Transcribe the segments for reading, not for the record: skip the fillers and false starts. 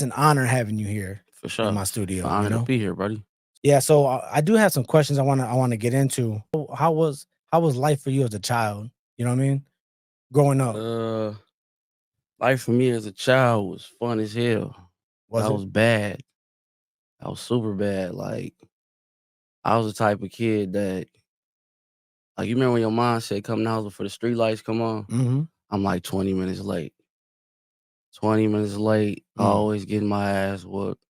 it's an honor having you here For in sure. my It's an studio, you honor to know? be here, buddy. Yeah, so I do have some questions I wanna get into. How was life for you as a child? You know what I mean? Growing up, Uh, Life for me as a child was fun as hell. I was it? was bad. I was super bad. Like I was the type of kid that, like, you remember when your mom said, "Come now before the street lights come on." Mhm. I'm like 20 minutes late. 20 minutes late. Mm. Always getting my ass whooped,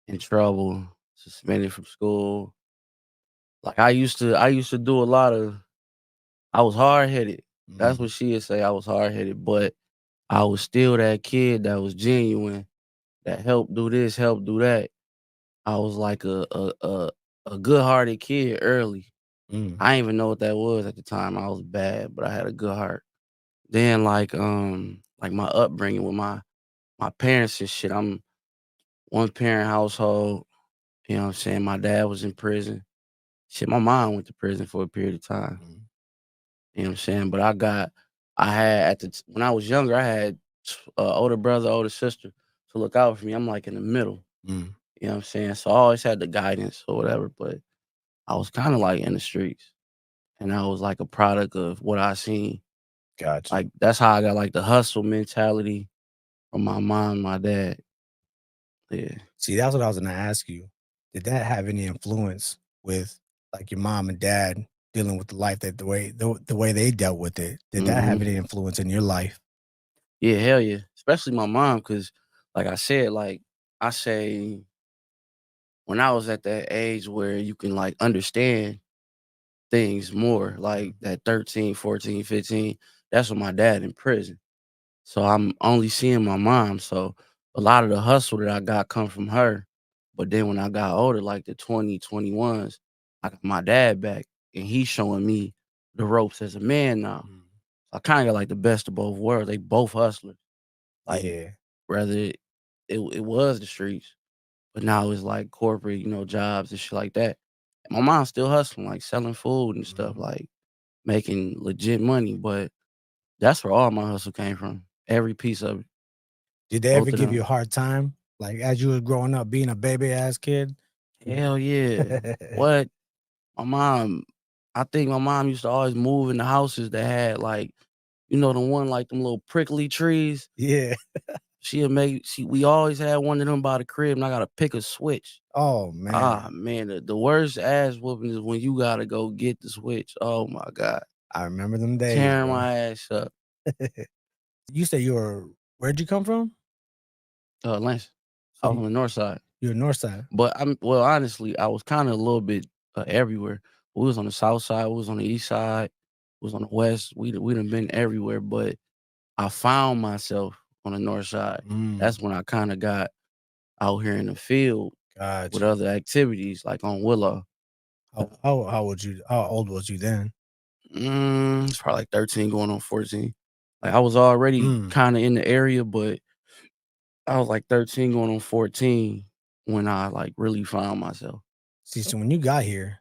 in trouble, suspended from school. Like I used to do a lot of. I was hard headed. That's Mhm. what she'd say. I was hard headed, but I was still that kid that was genuine, that helped do this, helped do that. I was like a good hearted kid early. Mm. I didn't even know what that was at the time. I was bad, but I had a good heart. Then like my upbringing with my parents and shit. I'm one parent household. You know what I'm saying? My dad was in prison. Shit, my mom went to prison for a period of time. Mm. You know what I'm saying? But I had when I was younger, I had older brother, older sister to look out for me. I'm like in the middle. Mm. You know what I'm saying? So I always had the guidance or whatever, but I was kind of like in the streets, and I was like a product of what I seen. Gotcha. Like that's how I got like the hustle mentality from my mom, and my dad. Yeah. See, that's what I was gonna ask you. Did that have any influence with, like, your mom and dad dealing with the life that the way they dealt with it? Did that Hmm. have any influence in your life? Yeah, hell yeah. Especially my mom, because like I said, like I say, when I was at that age where you can like understand things more, Mhm. like that 13, 14, 15. That's when my dad in prison. So I'm only seeing my mom. So a lot of the hustle that I got come from her. But then when I got older, like the 2021s, I got my dad back and he's showing me the ropes as a man now. Mm. I kind of got like the best of both worlds. They both hustlers. Like Yeah. rather it was the streets, but now it's like corporate, jobs and shit like that. And my mom's still hustling, like selling food and stuff, Mhm. like making legit money. But that's where all my hustle came from. Every piece of it. Did they ever Both of give you them. a hard time, like, as you was growing up being a baby ass kid? Hell yeah. What? My mom, I think my mom used to always move in the houses that had like, the one like them little prickly trees. Yeah. We always had one of them by the crib and I gotta pick a switch. Oh, Ah man. man, the worst ass whooping is when you gotta go get the switch. Oh my God. I remember them days, Tearing bro. my ass up. You say where'd you come from? Lance. So I was on the north side. you're North Side. But well, honestly, I was kinda a little bit everywhere. We was on the south side, we was on the east side, we was on the west. We done been everywhere, but I found myself on the north side. Mm. That's when I kinda got out here in the field with Gotcha. other activities like on Willow. How old was you then? It's probably like 13 going on 14. Like I was already Mm. kinda in the area, but I was like 13 going on 14 when I like really found myself. See, so when you got here,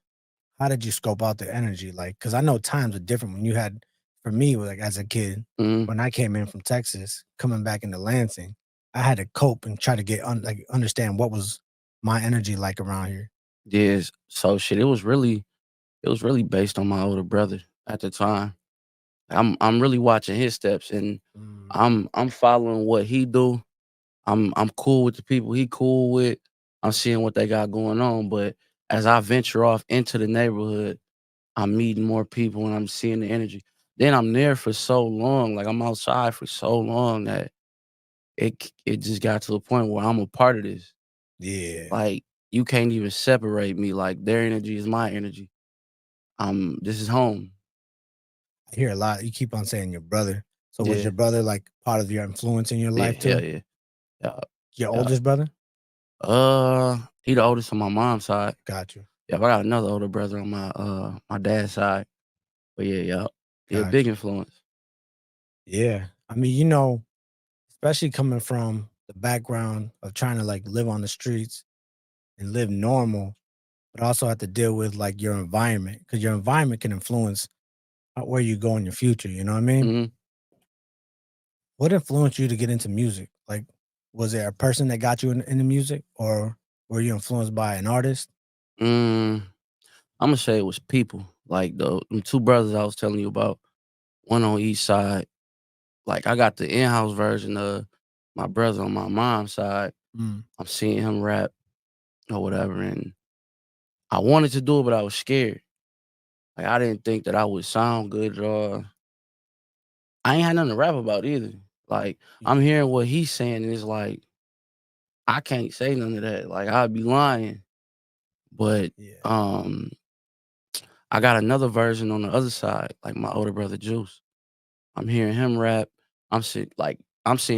how did you scope out the energy? Like, because I know times are different when you had for me, like, as a kid, Mhm. when I came in from Texas, coming back into Lansing, I had to cope and try to understand what was my energy like around here. Yes. So shit, it was really based on my older brother at the time. I'm really watching his steps and Mm. I'm following what he do. I'm cool with the people he cool with. I'm seeing what they got going on. But as I venture off into the neighborhood, I'm meeting more people and I'm seeing the energy. Then I'm there for so long, like I'm outside for so long that it just got to a point where I'm a part of this. Yeah. Like you can't even separate me. Like their energy is my energy. This is home. I hear a lot. You keep on saying your brother. So was Yeah. your brother like part of your influence in your Yeah, life hell too? yeah. Yeah. Your Yeah. oldest brother? He the oldest on my mom's side. Got you. Yeah, I got another older brother on my dad's side. But yeah, yeah. Yeah, Got big you. influence. Yeah. I mean, especially coming from the background of trying to like live on the streets and live normal, but also have to deal with like your environment because your environment can influence where you go in your future. You know what I mean? Mhm. What influenced you to get into music? Like, Was there a person that got you in the music, or were you influenced by an artist? Mm, Imma say it was people, like, them 2 brothers I was telling you about, one on each side. Like, I got the in-house version of my brother on my mom's side. Mm, I'm seeing him rap or whatever, and I wanted to do it, but I was scared. Like, I didn't think that I would sound good at all. I ain't had nothing to rap about either. Like, yeah, I'm hearing what he's saying, and it's like, I can't say none of that. Like, I'd be lying. But, yeah. um, I got another version on the other side, like my older brother Juice. I'm hearing him rap. I'm seeing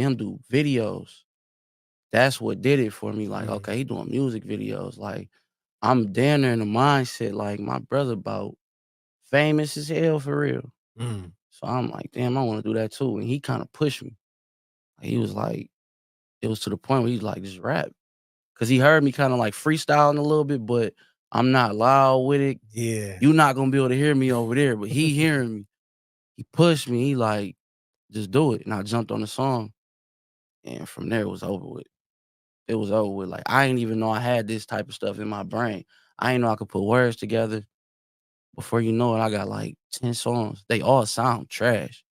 him do videos. That's what did it for me. Like, Mm, okay, he doing music videos. Like, I'm down there in the mindset, like my brother about famous as hell for real. mm, So I'm like, damn, I want to do that too. And he kind of pushed me. He was like, it was to the point where he's like, just rap. Cause he heard me kind of like freestyling a little bit, but I'm not loud with it. yeah. You not gonna be able to hear me over there, but he hearing me. He pushed me. He like, just do it. And I jumped on the song. And from there it was over with. It was over with. Like, I ain't even know I had this type of stuff in my brain. I ain't know I could put words together. Before you know it, I got like 10 songs. They all sound trash.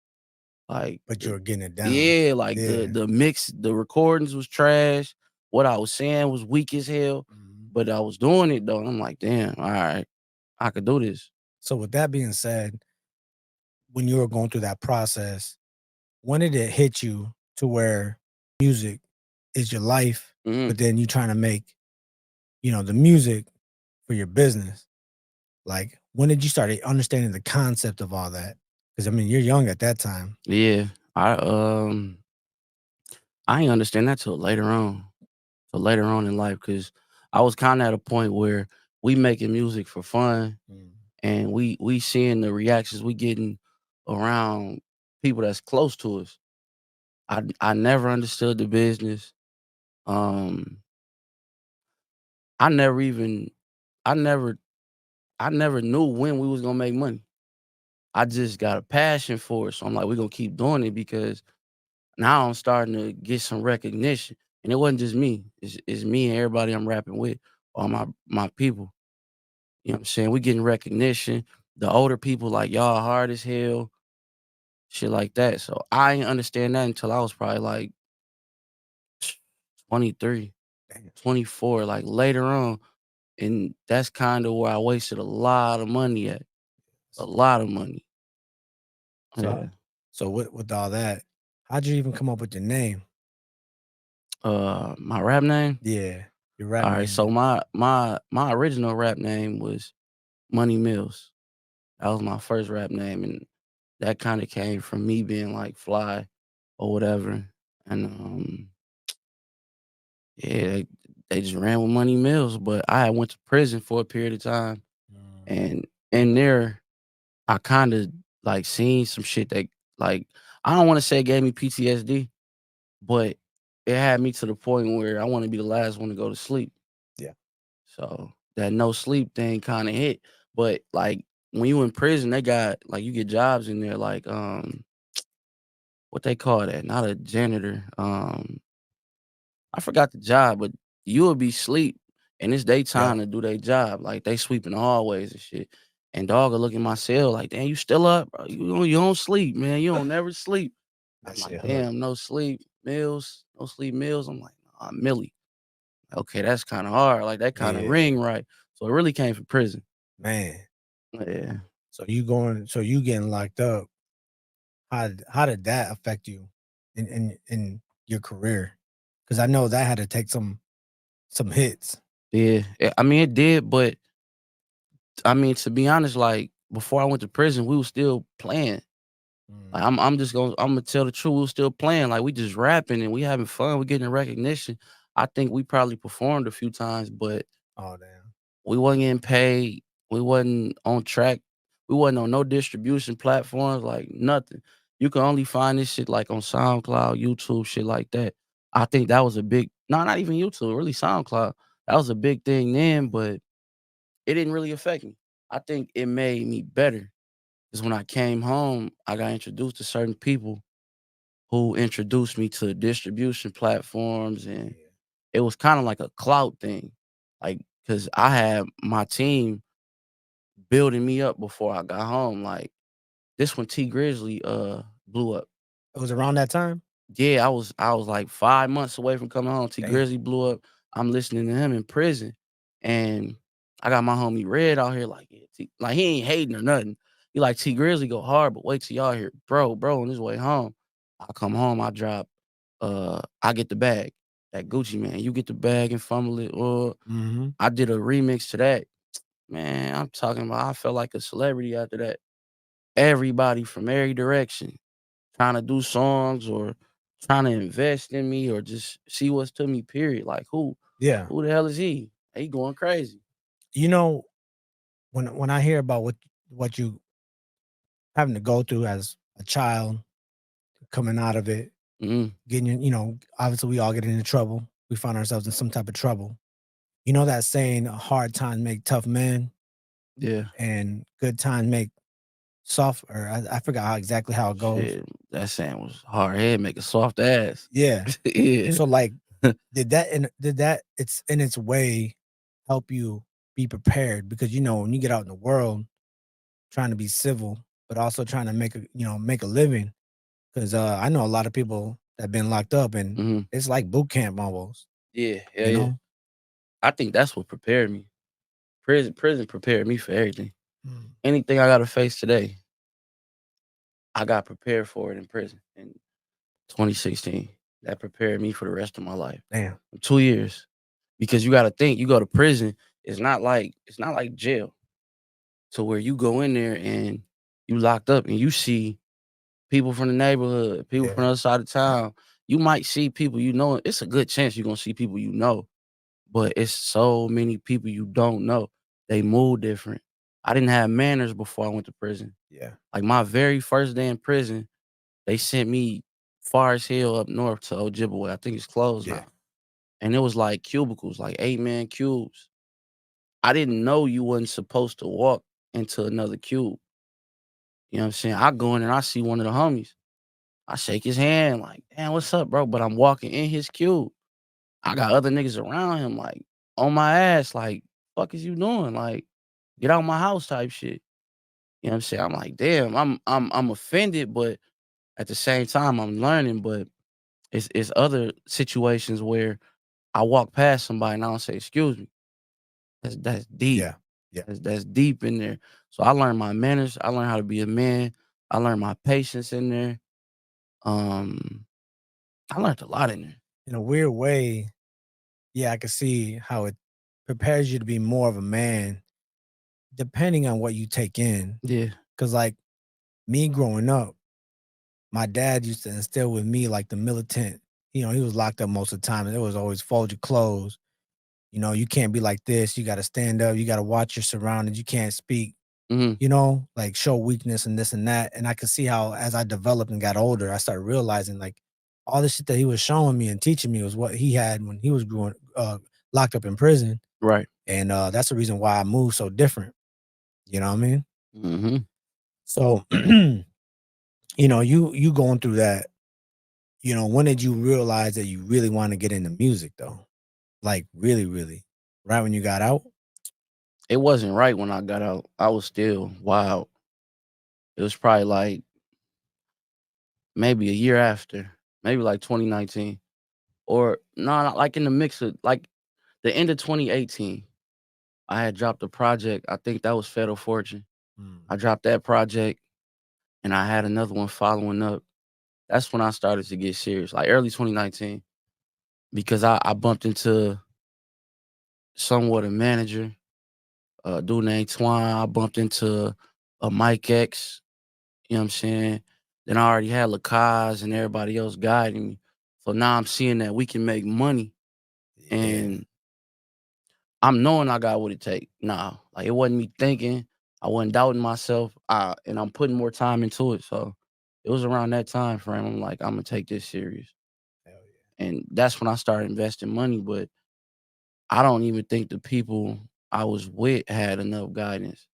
Like But you were getting it down. yeah, like Yeah. the mix, the recordings was trash. What I was saying was weak as hell. Mhm. But I was doing it though. And I'm like, damn, all right, I could do this. So with that being said, when you were going through that process, when did it hit you to where music is your life, Mhm. but then you trying to make, the music for your business? Like, when did you start understanding the concept of all that? Because I mean, you're young at that time. Yeah. I ain't understand that till later on. Till later on in life, because I was kinda at a point where we making music for fun Mm, and we seeing the reactions we getting around people that's close to us. I never understood the business. Um, I never even I never I never knew when we was gonna make money. I just got a passion for it. So I'm like, we're gonna keep doing it because now I'm starting to get some recognition. And it wasn't just me. It's me and everybody I'm rapping with, all my people. You know what I'm saying? We getting recognition. The older people like y'all hard as hell, shit like that. So I ain't understand that until I was probably like 23, damn. 24, like later on. And that's kind of where I wasted a lot of money at. A lot of money. So, Yeah. so with all that, how'd you even come up with your name? My rap name? Yeah, your rap All right. name. So my original rap name was Money Mills. That was my first rap name. And that kind of came from me being like fly or whatever. And yeah, they just ran with Money Mills. But I had went to prison for a period of time. Mm, And in there, I kind of like seen some shit that like I don't want to say it gave me PTSD, but it had me to the point where I want to be the last one to go to sleep. yeah, So that no sleep thing kind of hit. But like when you in prison, they got like you get jobs in there like what they call that? Not a janitor. I forgot the job, but you will be sleep and it's they yeah. time to do their job. Like they sweeping the hallways and shit. And dog will look in my cell like, damn, you still up, bro? You don't sleep, man. You don't never sleep. That I'm like, shit hurt. damn, no sleep meals, no sleep meals. I'm like, nah, Millie. Okay, that's kind of hard. Like that kind of Yeah, ring right. So it really came from prison. man. Yeah. So you getting locked up. How did that affect you in your career? Because I know that had to take some hits. Yeah. I mean, it did, but I mean, to be honest, like before I went to prison, we was still playing. Like, Mm. I'm gonna tell the truth. We was still playing. Like we just rapping and we having fun. We getting recognition. I think we probably performed a few times, but Oh damn. we wasn't getting paid. We wasn't on track. We wasn't on no distribution platforms. Like nothing. You can only find this shit like on SoundCloud, YouTube, shit like that. I think that was a big. No, not even YouTube. Really, SoundCloud. That was a big thing then, but it didn't really affect me. I think it made me better because when I came home, I got introduced to certain people who introduced me to distribution platforms, and Yeah. it was kinda like a clout thing, like, cause I had my team building me up before I got home, like, this when T Grizzly, blew up. It was around that time? Yeah, I was, like, 5 months away from coming home. T Damn. Grizzly blew up. I'm listening to him in prison, and I got my homie Red out here like, yeah, like, he ain't hating or nothing. He like, "T Grizzly go hard, but wait till y'all hear bro on his way home." I come home, I drop, I Get the Bag, that Gucci Man, "You get the bag and fumble it," Mhm. I did a remix to that. Man, I'm talking about I felt like a celebrity after that. Everybody from every direction trying to do songs or trying to invest in me or just see what's to me, period. Like, Yeah. who the hell is he? He going crazy. You know, when I hear about what you having to go through as a child, coming out of it, Mhm. getting obviously we all get into trouble. We find ourselves in some type of trouble. You know that saying, "A hard times make tough men, Yeah. and good times make soft," or I forgot exactly how it goes. Shit. That saying was hard head, make a soft ass. Yeah. Yeah. So, like, did that it's in its way help you be prepared? Because, when you get out in the world trying to be civil, but also trying to make a living. Because I know a lot of people that been locked up, and Mhm. it's like boot camp almost, Yeah, hell you yeah. know? I think that's what prepared me. Prison prepared me for everything. Mm, Anything I gotta face today, I got prepared for it in prison in 2016. That prepared me for the rest of my life. damn. 2 years. Because you gotta think, you go to prison, it's not like jail to where you go in there and you locked up and you see people from the neighborhood, people from Yeah, the other side of town. You might see people you know. It's a good chance you're gonna see people you know, but it's so many people you don't know. They move different. I didn't have manners before I went to prison. yeah, Like my very first day in prison, they sent me far as hell up north to Ojibwe. I think it's closed yeah, now. And it was like cubicles, like 8-man cubes. I didn't know you wasn't supposed to walk into another cube. You know what I'm saying? I go in and I see one of the homies. I shake his hand like, "Damn, what's up, bro?" But I'm walking in his cube. I got other niggas around him like on my ass, like, "Fuck is you doing?" Like, "Get out my house," type shit. You know what I'm saying? I'm like, damn, I'm offended, but at the same time I'm learning. But it's other situations where I walk past somebody and I don't say, "Excuse me." That's deep. yeah, yeah. That's deep in there. So I learned my manners. I learned how to be a man. I learned my patience in there. Um, I learned a lot in there. In a weird way, yeah, I can see how it prepares you to be more of a man, depending on what you take in. Yeah. Because, like, me growing up, my dad used to instill with me like the militant. He was locked up most of the time, and it was always fold your clothes. You can't be like this. You got to stand up. You got to watch your surroundings. You can't speak. Mhm. Like show weakness and this and that. And I could see how as I developed and got older, I started realizing like all the shit that he was showing me and teaching me was what he had when he was growing locked up in prison. Right. And that's the reason why I moved so different. You know what I mean? Mhm. So you going through that, when did you realize that you really want to get into music though? Like really, really. Right when you got out? It wasn't right when I got out. I was still wild. It was probably like maybe a year after, maybe like 2019, or no, not like in the mix of like the end of 2018. I had dropped a project. I think that was Fatal Fortune. Mm, I dropped that project and I had another one following up. That's when I started to get serious, like early 2019, because I bumped into somewhat a manager, a dude named Twine. I bumped into a Mike X, you know what I'm saying? Then I already had Lakaz and everybody else guiding me. So now I'm seeing that we can make money yeah. and I'm knowing I got what it take now. Like it wasn't me thinking, I wasn't doubting myself, and I'm putting more time into it. So it was around that time frame. I'm like, I'm gonna take this serious, Hell yeah. and that's when I started investing money. But I don't even think the people I was with had enough guidance.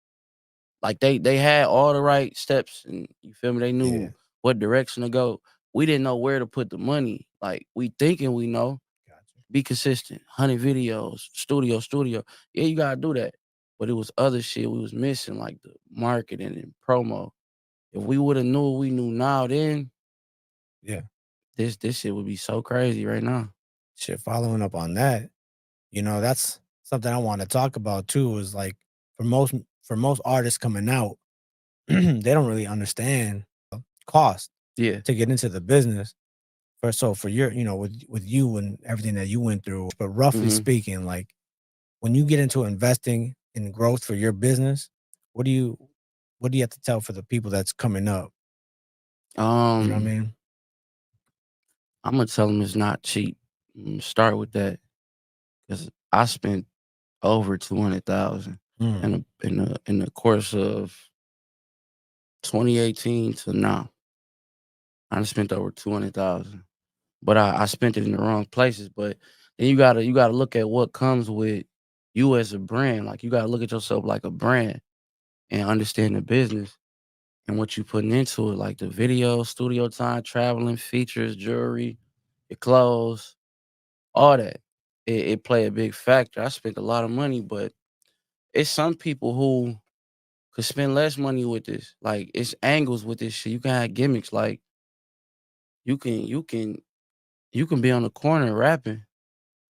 Like they had all the right steps, and you feel me. They knew Yeah. what direction to go. we didn't know where to put the money. Like we thinking we know, Gotcha. be consistent, 100 videos, studio. Yeah, you gotta do that. But it was other shit we was missing, like the marketing and promo. If we would have knew what we knew now, then Yeah. this shit would be so crazy right now. Shit, following up on that, that's something I want to talk about too. Is like for most artists coming out, they don't really understand cost Yeah. to get into the business. For your, with you and everything that you went through, but roughly hmm speaking, like when you get into investing in growth for your business, what do you what do you have to tell for the people that's coming up? You know what I Um, mean? I'm gonna tell them it's not cheap. Start with that because I spent over 200,000 Mm, in the course of 2018 to now. I done spent over 200,000, but I spent it in the wrong places. But then you gotta look at what comes with you as a brand. Like you gotta look at yourself like a brand and understand the business and what you putting into it, like the video, studio time, traveling, features, jewelry, your clothes, all that. It play a big factor. I spent a lot of money, but it's some people who could spend less money with this. Like it's angles with this shit. You can have gimmicks. Like you can be on the corner rapping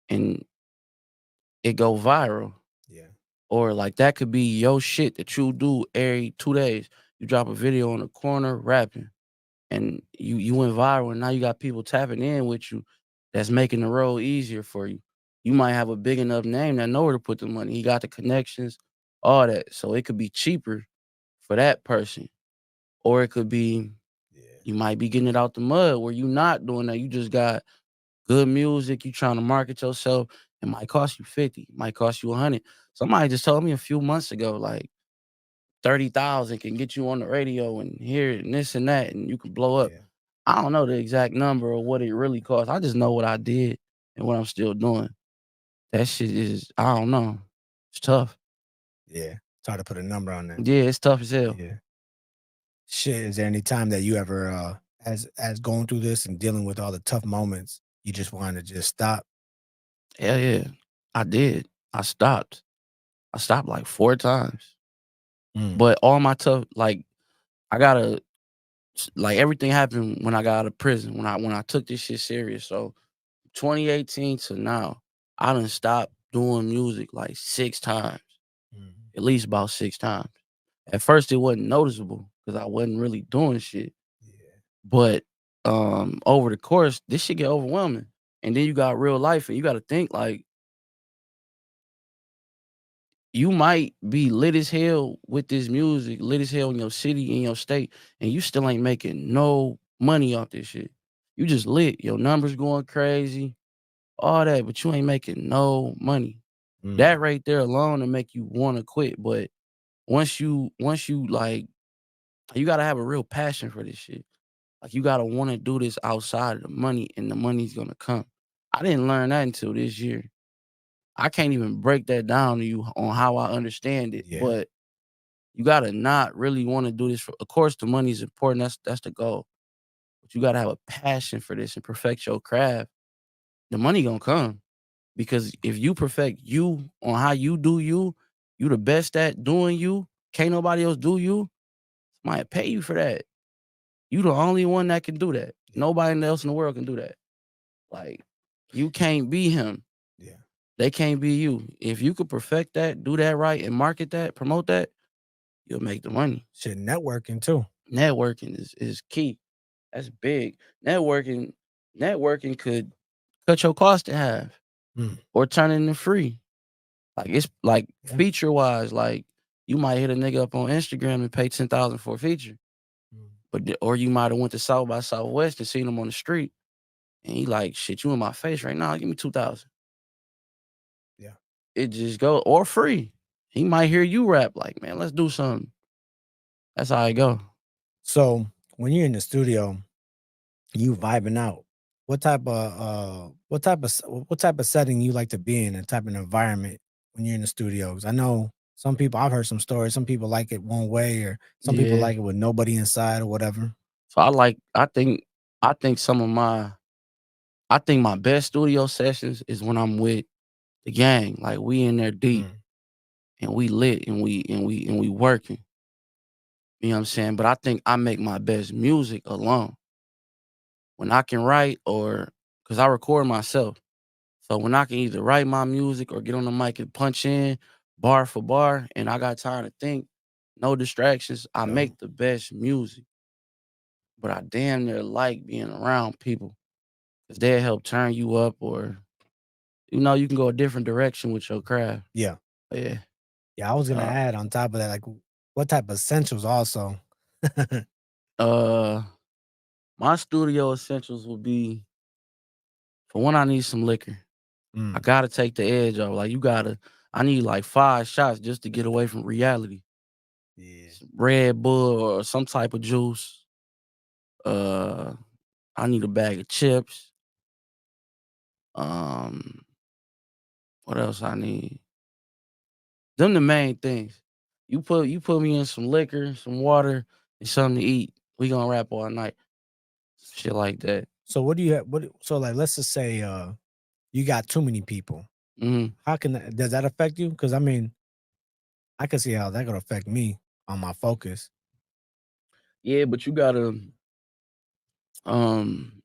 and it go viral. yeah. Or like that could be your shit that you do every 2 days. You drop a video on the corner rapping and you went viral and now you got people tapping in with you that's making the road easier for you. You might have a big enough name that know where to put the money. He got the connections, all that. So it could be cheaper for that person. Or it could be Yeah. you might be getting it out the mud where you not doing that. You just got good music, you trying to market yourself. It might cost you 50, it might cost you 100. Somebody just told me a few months ago, like 30,000 can get you on the radio and here and this and that, and you can blow up. Yeah. I don't know the exact number or what it really costs. I just know what I did and what I'm still doing. That shit is, I don't know. It's tough. Yeah. It's hard to put a number on that. Yeah, it's tough as hell. Yeah. Shit, is there any time that you ever as going through this and dealing with all the tough moments, you just wanted to just stop? Hell yeah. I did. I stopped. I stopped like 4 times. Mm, But all my tough, like, I gotta, like, everything happened when I got out of prison, when I took this shit serious. So 2018 to now, I done stopped doing music like 6 times. mhm. At least about 6 times. At first, it wasn't noticeable because I wasn't really doing shit, Yeah. but, over the course, this shit get overwhelming, and then you got real life, and you gotta think, like, you might be lit as hell with this music, lit as hell in your city, in your state, and you still ain't making no money off this shit. You just lit, your numbers going crazy, all that, but you ain't making no money. That Mm, right there alone to make you wanna quit, but once you, like you gotta have a real passion for this shit. Like, you gotta wanna do this outside of the money, and the money's gonna come. I didn't learn that until this year. I can't even break that down to you on how I understand it, yeah. but you gotta not really wanna do this for of course, the money's important, that's the goal, but you gotta have a passion for this and perfect your craft. The money gonna come, because if you perfect you on how you do you, you the best at doing you, can't nobody else do you, might pay you for that. You the only one that can do that. Yeah. Nobody else in the world can do that. Like, you can't be him. Yeah. They can't be you. If you could perfect that, do that right, and market that, promote that, you'll make the money. Shit, networking too. Networking is key. That's big. Networking could cut your cost in half Mm, or turn it into free. Like it's like yeah. feature wise, like you might hit a nigga up on Instagram and pay 10,000 for a feature. Mm, Or you might have went to South by Southwest and seen him on the street. And he like, shit, you in my face right now. Give me 2,000. yeah. It just go or free. He might hear you rap like, man, let's do something. That's how I go. So when you're in the studio, you vibing out. What type of setting you like to be in, and type of environment when you're in the studios? I know some people, I've heard some stories. Some people like it one way, or some people Yeah. like it with nobody inside or whatever. So I think I think some of my I think my best studio sessions is when I'm with the gang. Like we in there deep Mm, and we lit and we working. You know what I'm saying? But I think I make my best music alone. When I can write or because I record myself. So when I can either write my music or get on the mic and punch in bar for bar and I got time to think, no distractions, I yeah, make the best music. But I damn near like being around people because they help turn you up or, you can go a different direction with your craft. yeah. Yeah. Yeah, I was gonna Uh, add on top of that, like, what type of essentials also? uh, my studio essentials would be for one, I need some liquor. I Mm, gotta take the edge off. Like I need like 5 shots just to get away from reality. yeah. Some Red Bull or some type of juice. Uh, I need a bag of chips. Um, what else I need? Them the main things. You put me in some liquor, some water, and something to eat. We gonna rap all night. Shit like that. So what do you have? So like, let's just say you got too many people. Mhm. How can does that affect you? Because I mean, I can see how that could affect me on my focus. Yeah, but you gotta um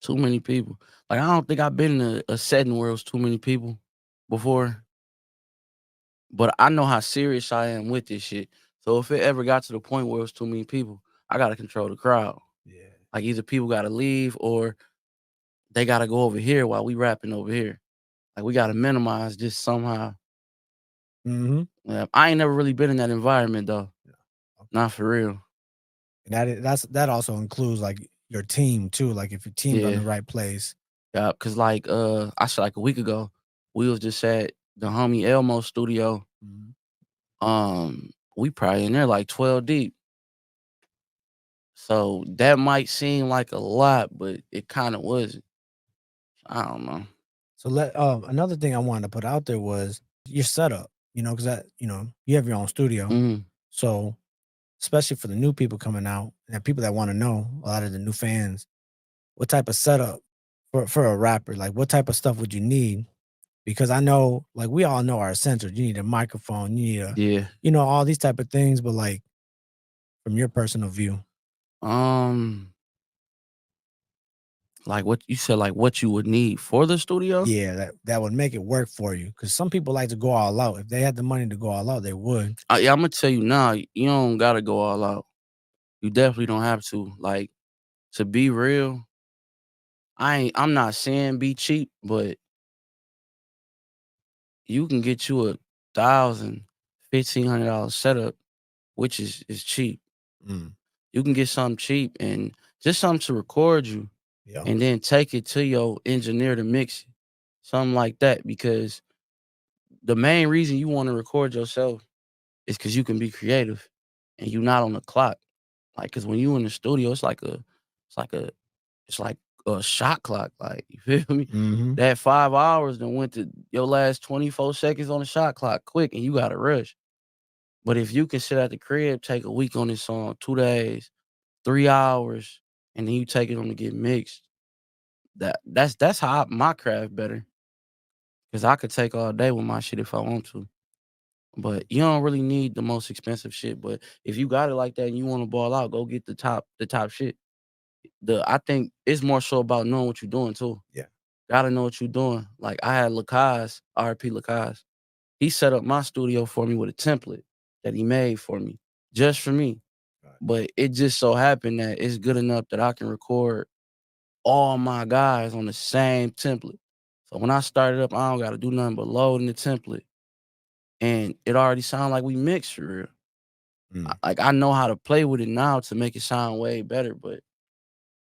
too many people. Like I don't think I've been in a setting where it was too many people before. But I know how serious I am with this shit. So if it ever got to the point where it's too many people, I gotta control the crowd. Yeah. Like either people gotta leave or they gotta go over here while we rapping over here. Like we gotta minimize this somehow. Mm-hmm. I ain't never really been in that environment though. Okay. Not for real. And that also includes like your team too. Like if your team's on Yeah. the right place. Yeah. Cause like I said like a week ago, we was just at the homie Elmo studio. Mhm. We probably in there like 12 deep. So that might seem like a lot, but it kind of wasn't. I don't know. So another thing I wanted to put out there was your setup. Because that you have your own studio, Mhm. so especially for the new people coming out and people that want to know a lot of the new fans, what type of setup for a rapper? Like what type of stuff would you need? Because I know, like we all know our essentials. You need a microphone, you need Yeah. all these type of things. But like from your personal view, Um, like what you said, like what you would need for the studio? yeah, that would make it work for you. Because some people like to go all out. If they had the money to go all out, they would. Yeah, I'm gonna tell you now, you don't gotta go all out. You definitely don't have to. Like to be real, I'm not saying be cheap, but you can get you a thousand, $1,500 setup, which is cheap. Mm, You can get something cheap and just something to record you, yeah. and then take it to your engineer to mix it, something like that. Because the main reason you want to record yourself is because you can be creative, and you're not on the clock. Like, cause when you in the studio, it's like a, it's like a shot clock. Like, you feel me? Mm-hmm. That 5 hours then went to your last 24 seconds on the shot clock quick, and you got to rush. But if you can sit at the crib, take a week on this song, 2 days, 3 hours, and then you take it on to get mixed. That's how my craft better. Cause I could take all day with my shit if I want to. But you don't really need the most expensive shit. But if you got it like that and you want to ball out, go get the top shit. I think it's more so about knowing what you're doing too. Yeah. Gotta know what you're doing. Like I had Lakas, RP Lakas. He set up my studio for me with a template that he made for me, just for me. Right. But it just so happened that it's good enough that I can record all my guys on the same template. So when I started up, I don't gotta do nothing but load in the template. And it already sound like we mixed for real. Mm, Like I know how to play with it now to make it sound way better, but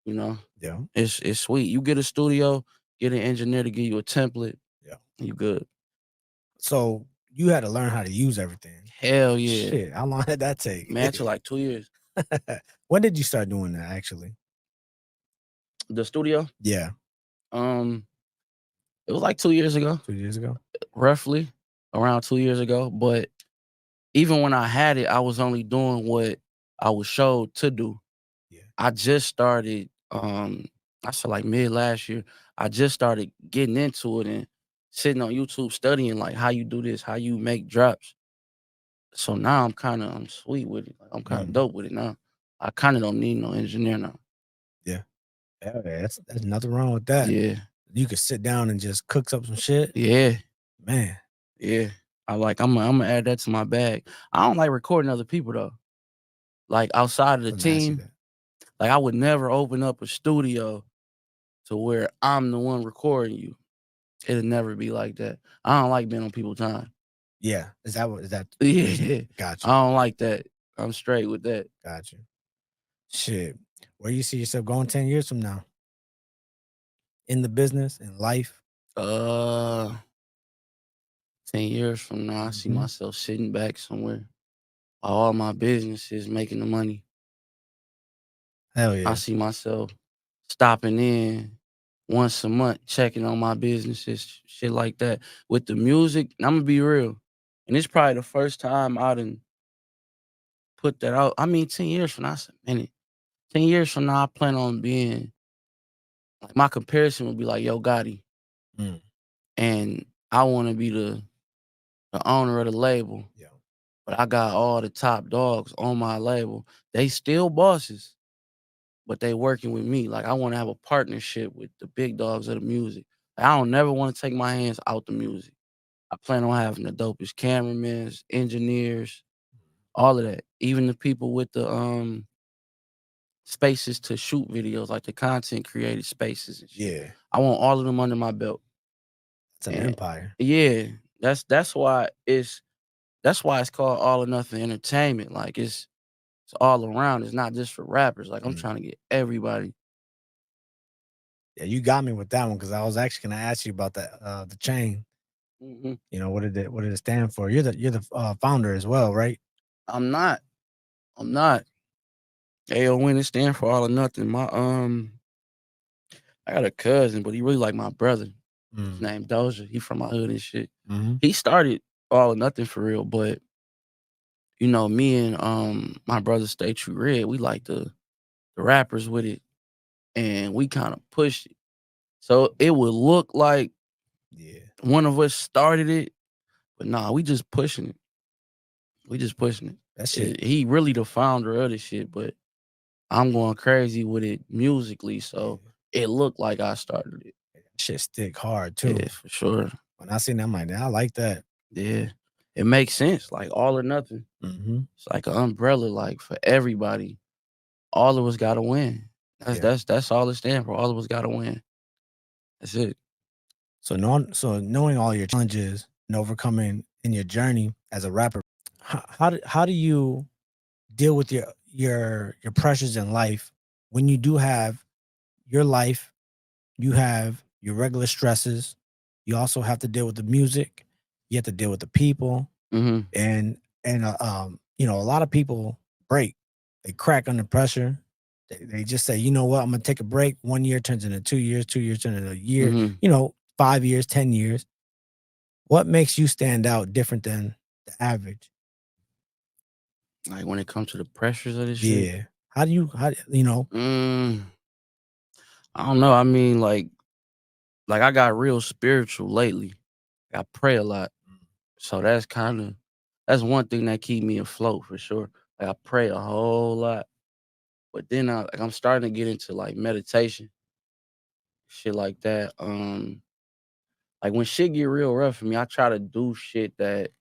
you know, yeah. it's sweet. You get a studio, get an engineer to give you a template, Yeah. you good. So you had to learn how to use everything. Hell yeah. Shit, how long did that take? Man, to like 2 years. When did you start doing that? Actually, The studio, yeah, um, it was like 2 years ago, 2 years ago. roughly around 2 years ago. But even when I had it, I was only doing what I was showed to do. Yeah. I just started, I said like mid last year, I just started getting into it and sitting on YouTube studying like how you do this, how you make drops. So now I'm sweet with it. Like, I'm kind of Mhm. dope with it now. I kind of don't need no engineer now. Yeah. Yeah, that's nothing wrong with that. Yeah. You could sit down and just cook up some shit. Yeah. Man, Yeah. I'm gonna add that to my bag. I don't like recording other people though. Like outside of the let me ask you team, that. like I would never open up a studio to where I'm the one recording you. It'll never be like that. I don't like being on people's time. Yeah. Is that the reason? Yeah. I Gotcha. don't like that. I'm straight with that. Gotcha. Shit. Where you see yourself going 10 years from now? In the business, in life? Uh 10 years from now, I see Mhm. myself sitting back somewhere. All my businesses making the money. Hell I yeah. see myself stopping in once a month, checking on my businesses, shit like that. With the music, I'm gonna be real. And it's probably the first time I done put that out. I mean, 10 years from now, I said, man, 10 years from now, I plan on being like my comparison would be like Yo Gotti. Mm. And I wanna be the owner of the label. Yeah. But I got all the top dogs on my label. They still bosses, but they working with me. Like I want to have a partnership with the big dogs of the music. Like, I don't never want to take my hands out the music. I plan on having the dopest cameramen, engineers, all of that. Even the people with the spaces to shoot videos, like the content created spaces and shit. Yeah. I want all of them under my belt. It's an And empire. yeah, that's why it's called all or nothing entertainment. Like it's all around. It's not just for rappers. Like I'm Mm. trying to get everybody. Yeah, you got me with that one because I was actually gonna ask you about the chain. Mhm. What did it stand for? You're the founder as well, right? I'm not. I'm not. AON it stand for all or nothing. I got a cousin, but he really like my brother. His Mm. name Doja. He from my hood and shit. Mhm. He started all or nothing for real, but me and my brother Stay True Red, we like the rappers with it, and we kind of pushed it. So it would look like Yeah. one of us started it, but nah, we just pushing it. We just pushing it. That shit, He really the founder of the shit, but I'm going crazy with it musically, so yeah, it looked like I started it. that shit stick hard Yeah, too. for sure. When I seen that, I'm like, "Nah, I like that." Yeah. It makes sense, like all or nothing. Mhm. It's like an umbrella, like for everybody. All of us gotta win. That's Yeah. that's that's all it stands for. All of us gotta win. That's it. Knowing all your challenges and overcoming in your journey as a rapper, how do you deal with your pressures in life when you do have your life, you have your regular stresses, you also have to deal with the music, you have to deal with the people, Mhm. a lot of people break, they crack under pressure. They just say, you know what, I'm gonna take a break. 1 year turns into 2 years, 2 years turns into a year, Mhm. 5 years, 10 years. What makes you stand out different than the average? Like when it comes to the pressures of this shit. Yeah. How do you? Mm, I don't know. I mean, like I got real spiritual lately. I pray a lot. So that's one thing that keep me afloat for sure. Like I pray a whole lot. But then I'm starting to get into like meditation, shit like that. Like when shit get real rough for me, I try to do shit that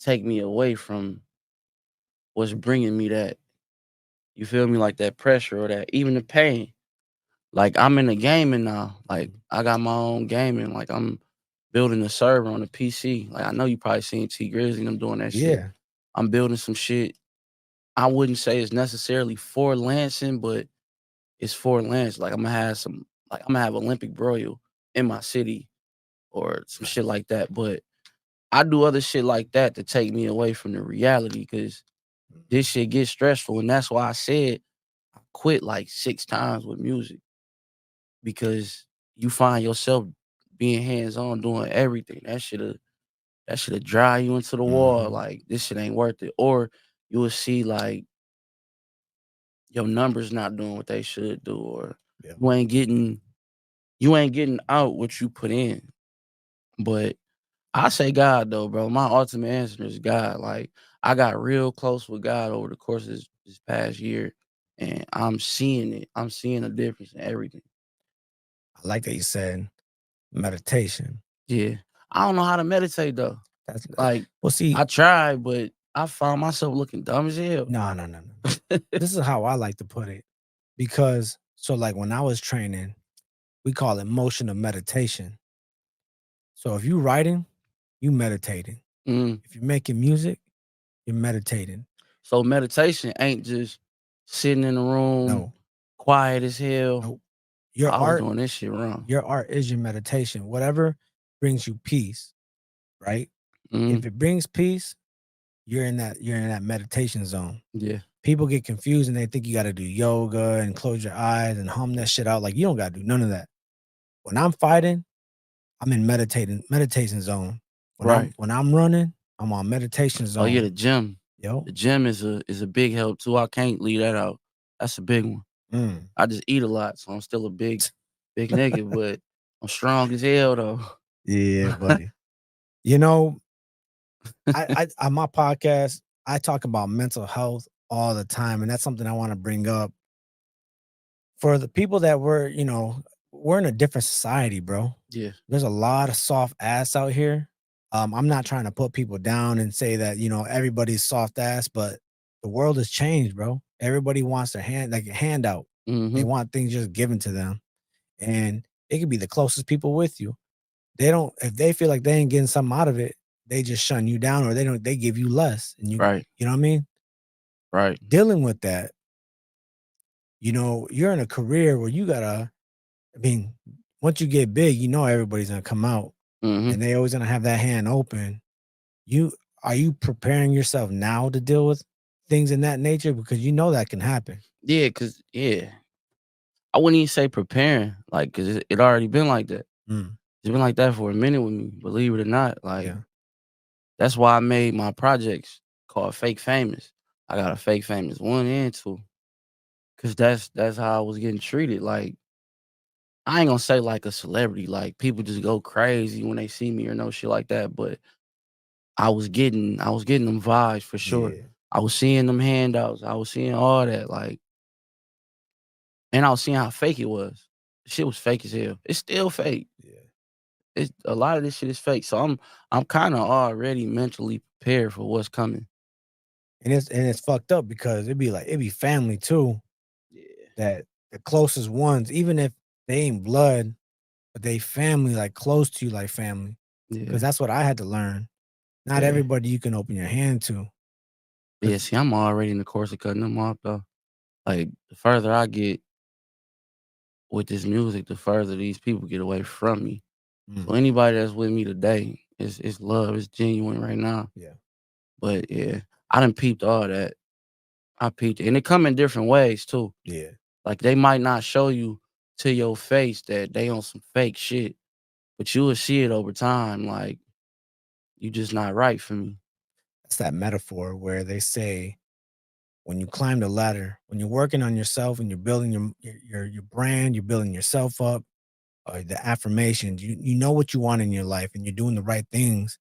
take me away from what's bringing me that. You feel me? Like that pressure or that even the pain. Like I'm in the gaming now. Like Mhm. I got my own gaming. Like I'm building a server on the PC. Like I know you probably seen T Grizzly and them doing that shit. Yeah. I'm building some shit. I wouldn't say it's necessarily for Lansing, but it's for Lance. Like I'm gonna have Olympic broil in my city or some shit Nice. like that. But I do other shit like that to take me away from the reality because this Mhm. shit gets stressful. And that's why I said I quit like 6 times with music because you find yourself being hands on doing everything. That should have drive you into the wall. Mhm. Like this shit ain't worth it. Or you will see like your numbers not doing what they should do, or Yeah. you ain't getting you ain't getting out what you put in. But I say God though, bro. My ultimate answer is God. Like I got real close with God over the course of this past year, and I'm seeing it. I'm seeing a difference in everything. I like that you said meditation. Yeah, I don't know how to meditate though. That's Like well, see, I tried, but I found myself looking dumb as hell. no, no, no, no. This is how I like to put it because so like when I was training, we call it motion of meditation. So if you writing, you meditating. Mm. If you're making music, you're meditating. So meditation ain't just sitting in the room, No, quiet as hell. nope. Your I was art, doing this shit wrong. your art is your meditation. Whatever brings you peace, right? Mhm. If it brings peace, you're in that meditation zone. Yeah. People get confused and they think you got to do yoga and close your eyes and hum that shit out. Like you don't got to do none of that. When I'm fighting, I'm in meditation zone. When I'm Right. when I'm running, I'm on meditation Oh yeah, zone. the gym. Yo, The gym is a big help too. I can't leave that out. That's a big one. mm. I just eat a lot, so I'm still a big nigga, but I'm strong as hell though. Yeah, buddy. You know, I on my podcast, I talk about mental health all the time, and that's something I want to bring up for the people that we're in a different society, bro. Yeah. There's a lot of soft ass out here. I'm not trying to put people down and say that everybody's soft ass, but the world has changed, bro. Everybody wants their hand like a handout. They Mhm. want things just given to them, and it could be the closest people with you. They don't if they feel like they ain't getting something out of it, they just shun you down or they give you less. And Right. you know what I mean? Right. Dealing with that, you're in a career where I mean, once you get big, everybody's gonna come out Mhm. and they always gonna have that hand open. You Are you preparing yourself now to deal with things in that nature? Because you know that can happen. Yeah, cause I wouldn't even say preparing, like, cause it already been like that. Mm, It's been like that for a minute with me, believe it or not. Like, yeah. that's why I made my projects called Fake Famous. I got a Fake Famous 1 and 2, cause that's how I was getting treated. Like, I ain't gonna say like a celebrity, like people just go crazy when they see me or no shit like that. But I was getting them vibes for sure. Yeah. I was seeing them handouts. I was seeing all that, like, and I was seeing how fake it was. Shit was fake as hell. It's still fake. Yeah. It's a lot of this shit is fake. So I'm kind of already mentally prepared for what's coming. And it's fucked up because it'd be family too, Yeah. that the closest ones, even if they ain't blood, but they family, like close to you like family. Because Yeah. that's what I had to learn. Not Yeah. everybody you can open your hand to. Yeah. Because See, I'm already in the course of cutting them off though. Like the further I get with this music, the further these people get away from me. So anybody that's with me today, it's love, it's genuine right now. yeah, But yeah, I done peeped all that. I peeped it. And it come in different ways too. yeah. Like they might not show you to your face that they on some fake shit, but you will see it over time. Like you just not right for me. That's that metaphor where they say when you climb the ladder, when you're working on yourself and you're building your brand, you're building yourself up, the affirmations, you know what you want in your life and you're doing the right things.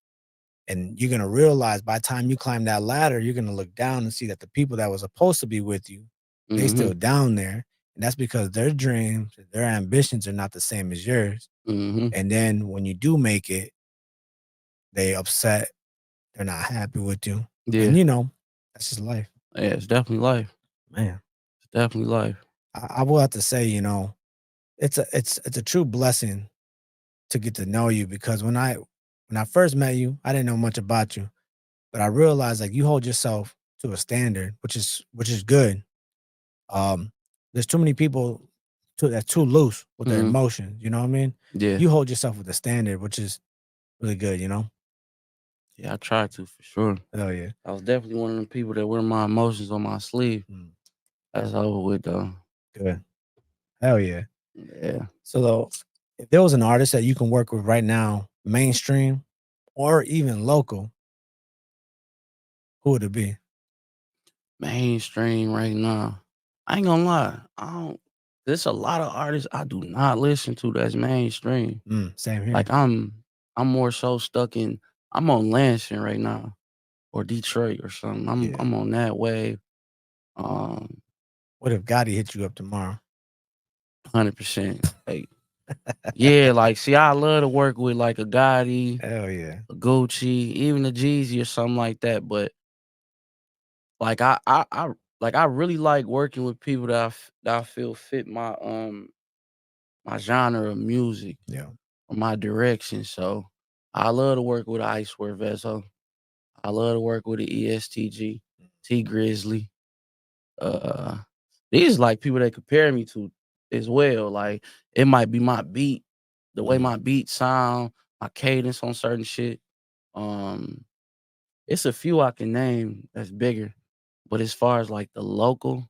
And you're gonna realize by the time you climb that ladder, you're gonna look down and see that the people that were supposed to be with you, they Mhm. still down there. And that's because their dreams, their ambitions are not the same as yours. Mhm. And then when you do make it, they upset, they're not happy with you. And Yeah. that's just life. Yeah, it's definitely life. Man. It's definitely life. I will have to say, it's a true blessing to get to know you because when I first met you, I didn't know much about you, but I realized like you hold yourself to a standard, which is good. Um, there's too many people that's too loose with their Mhm. emotions. You know what I mean? Yeah. You hold yourself with a standard, which is really good. Yeah, I try to for sure. Hell yeah. I was definitely one of them people that wear my emotions on my sleeve. Mm, That's over with though. good. Hell yeah. Yeah. So though, if there was an artist that you can work with right now, mainstream or even local, who would it be? Mainstream right now. I ain't gonna lie. I don't there's a lot of artists I do not listen to that's mainstream. Same Like, here. I'm more so stuck in I'm on Lansing right now or Detroit or something. Yeah. I'm on that wave. Um, What if Gotti hit you up tomorrow? 100%. Like, yeah, like, see, I love to work with, like, a Gotti, Hell yeah. a Gucci, even a Jeezy or something like that, but, like, I really like working with people that I feel fit my genre of music Yeah. or my direction, so I love to work with Icewear Vezo. I love to work with the ESTG, T Grizzly. Uh, these like people they compare me to as well. Like it might be my beat, the way Mm, my beat sound, my cadence on certain shit. Um, it's a few I can name that's bigger, but as far as like the local,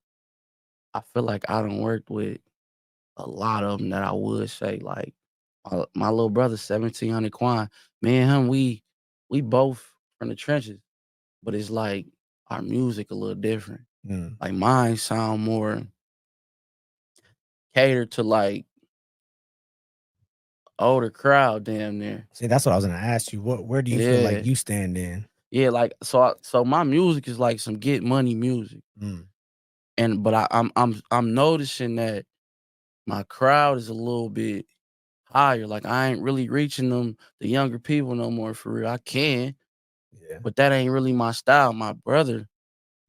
I feel like I don't work with a lot of them that I would say like my little brother 1700 Quan. Me and him, we both from the trenches, but it's like our music a little different. mm. Like mine sound more catered to like older crowd damn near. See, that's what I was gonna ask you. Where do you feel like Yeah. you stand in? Yeah, like so my music is like some get money music. Mm, And but I'm noticing that my crowd is a little bit higher. Like I ain't really reaching them the younger people no more for real. I can, yeah, but that ain't really my style. My brother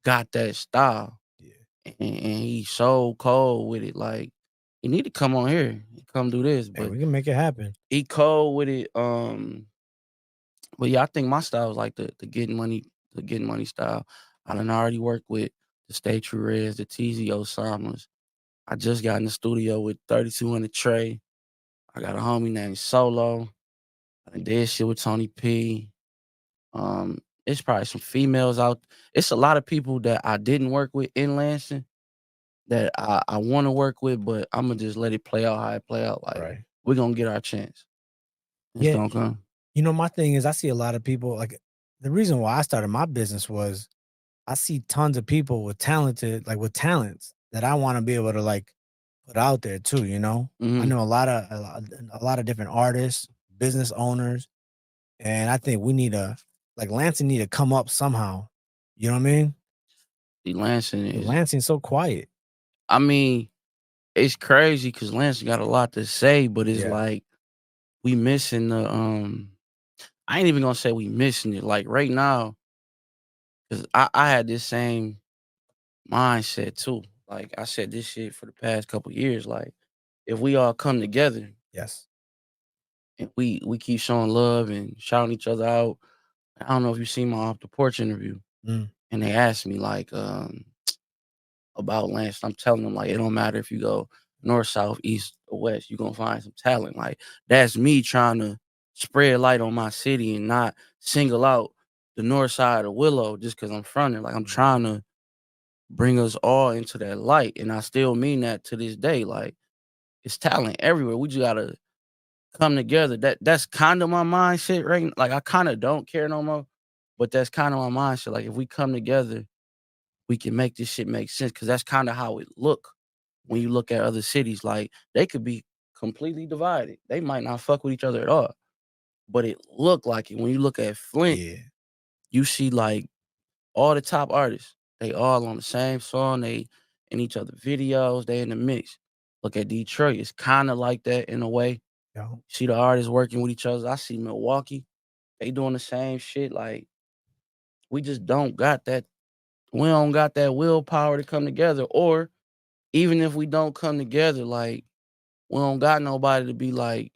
got that style yeah. and he's so cold with it. Like he need to come on here and come do this. And But we can make it happen. he cold with it. But yeah, I think my style is like the getting money style. I done already worked with the Stay True Reds, the TZO Summers. I just got in the studio with 3200 Trey. I got a homie named Solo. I done did shit with Tony P. It's probably some females out. It's a lot of people that I didn't work with in Lansing that I want to work with, but I'm gonna just let it play out how it play out. Like Right. we're gonna get our chance. It's Yeah. gonna come. My thing is I see a lot of people like the reason why I started my business was I see tons of people with talents that I want to be able to like put out there too. I Hmm. know a lot of different artists, business owners, and I think we need to like Lansing need to come up somehow. You know what I mean? The Lansing is. Lansing's so quiet. I mean, it's crazy because Lance got a lot to say, but it's Yeah. like we missing the I ain't even gonna say we missing it. Like right now, because I had this same mindset too. Like I said this shit for the past couple years. Like if we all come together Yes. and we keep showing love and shouting each other out. I don't know if you seen my off the porch interview, Mm, and they asked me like about Lance. I'm telling them like it don't matter if you go north, south, east, or west, you're gonna find some talent. Like that's me trying to spread light on my city and not single out the north side of Willow just because I'm from there. Like I'm mhm. trying to bring us all into that light. And I still mean that to this day. Like it's talent everywhere. We just gotta come together. That's kind of my mindset right. Like I kind of don't care no more, but that's kind of my mindset. Like if we come together, we can make this shit make sense. Cause that's kind of how it look when Yeah. you look at other cities. Like they could be completely divided. They might not fuck with each other at all. But it look like it. When you look at Flint, Yeah. you see like all the top artists. They all on the same song. They in each other videos. They in the mix. Look at Detroit. It's kind of like that in a way. Yeah. See the artists working with each other. I see Milwaukee. They doing the same shit. Like we just don't got that. We don't got that willpower to come together. Or even if we don't come together, like we don't got nobody to be like,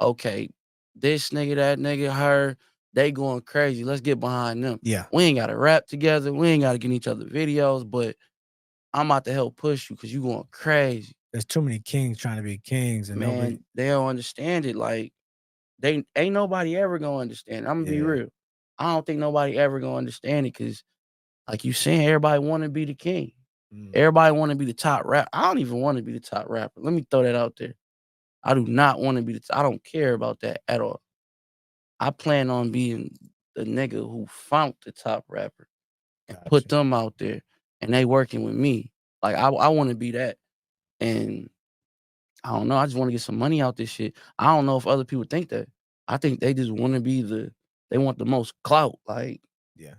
okay, this nigga, that nigga, her, they going crazy. Let's get behind them. Yeah. We ain't got to rap together. We ain't got to get in each other videos, but I'm about to help push you because you going crazy. There's too many kings trying to be kings and nobody. Man, they don't understand it. Like, they ain't nobody ever gonna understand it. I'm gonna be Yeah. real. I don't think nobody ever gonna understand it because, like you saying, everybody want to be the king. Mm, Everybody want to be the top rap. I don't even want to be the top rapper. Let me throw that out there. I do not want to be I don't care about that at all. I plan on being the nigga who found the top rapper and put gotcha. them out there, and they working with me. Like I want to be that, and I don't know. I just want to get some money out this shit. I don't know if other people think that. I think they just want to be they want the most clout. Like Yeah.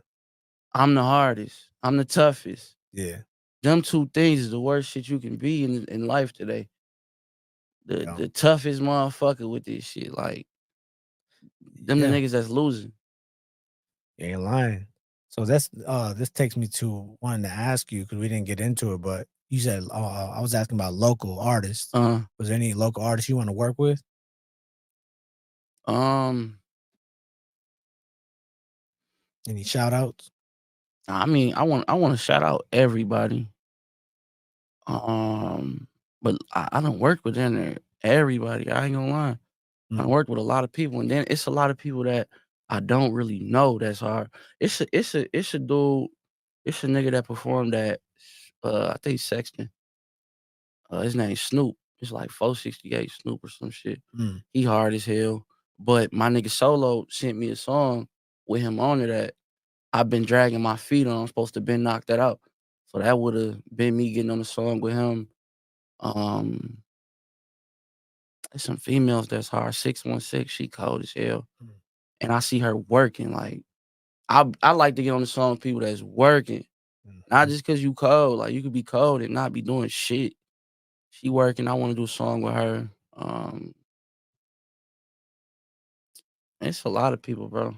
I'm the hardest. I'm the toughest. Yeah. Them two things is the worst shit you can be in life today. Yeah. The toughest motherfucker with this shit. Like them the Yeah. niggas that's losing. You ain't lying. So this takes me to wanting to ask you because we didn't get into it, but you said I was asking about local artists. Uh Was there any local artists you want to work with? um Any shout outs? I mean, I want to shout out everybody. Um but I don't work with everybody. I ain't gonna lie. I Mm, worked with a lot of people, and then it's a lot of people that I don't really know. That's hard. It's a dude. It's a nigga that performed at I think Sexton. His name's Snoop. It's like 468 Snoop or some shit. mm, He hard as hell. But my nigga Solo sent me a song with him on it that I've been dragging my feet on. I'm supposed to been knocked that out. So that would have been me getting on the song with him. Um, there's some females that's hard. 616, she cold as hell. mm, And I see her working. Like I like to get on the song with people that's working. Not mhm. just cause you cold. Like you could be cold and not be doing shit. She working. I want to do a song with her. It's a lot of people, bro.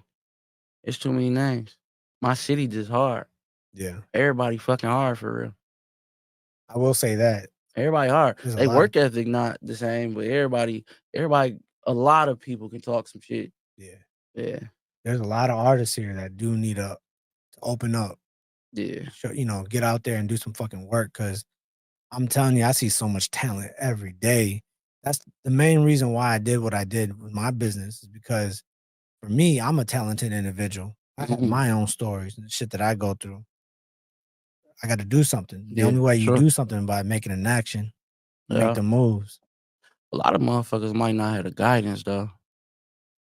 It's too many names. My city just hard. Yeah. Everybody fucking hard for real. I will say that Everybody hard. there's a They lot of work ethic not the same, but everybody, a lot of people can talk some shit. yeah. Yeah, There's a lot of artists here that do need to open up, yeah. show, get out there and do some fucking work because I'm telling you, I see so much talent every day. That's the main reason why I did what I did with my business is because for me, I'm a talented individual. I have Mhm. my own stories and shit that I go through. I got to do something. The Yeah, only way you sure. do something by making an action, you make Yeah. the moves. A lot of motherfuckers might not have the guidance though.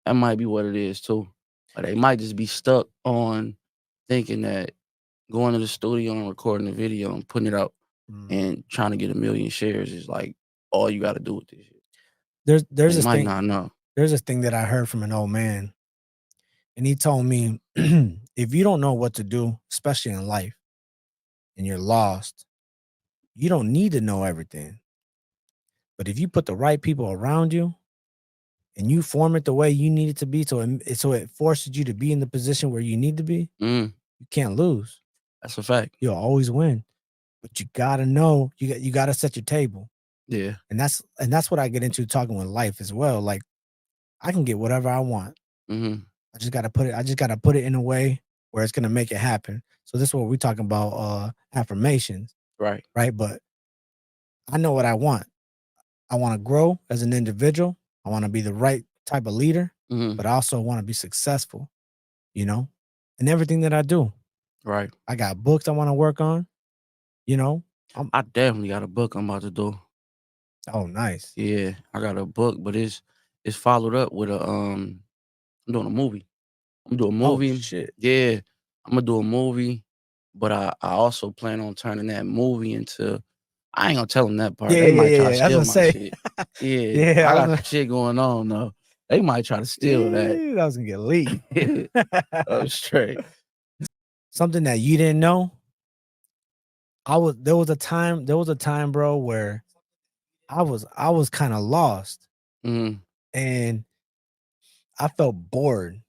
That might be what it is too. Or they might just be stuck on thinking that going to the studio and recording a video and putting it out Mm. and trying to get 1,000,000 shares is like all you gotta do with this shit. There's They this might thing. not know. There's this thing that I heard from an old man, and he told me, if you don't know what to do, especially in life, and you're lost, you don't need to know everything. But if you put the right people around you and you form it the way you need it to be, so it forces you to be in the position where you need to be, Mm, you can't lose. that's a fact. You'll always win. But you gotta know you gotta set your table. Yeah. And that's what I get into talking with life as well. Like I can get whatever I want. Mhm. I just gotta put it in a way where it's gonna make it happen. So this is what we're talking about, affirmations, Right. right? But I know what I want. I want to grow as an individual. I want to be the right type of leader, Mhm. but I also want to be successful, you know, in everything that I do. Right. I got books I want to work on, you know. I'm I definitely got a book I'm about to do. oh nice. Yeah, I got a book, but it's followed up with I'm doing a movie. I'm doing a Oh movie. shit. Yeah, I'm gonna do a movie, but I also plan on turning that movie into. I ain't gonna tell them that part. Yeah, They yeah, might yeah, try to yeah. I was steal gonna my say, shit. Yeah, yeah, I got some shit going on though. They might try to steal that. that was gonna get leaked. I'm straight. Something that you didn't know. There was a time, bro, where I was kind of lost Mhm. and I felt bored.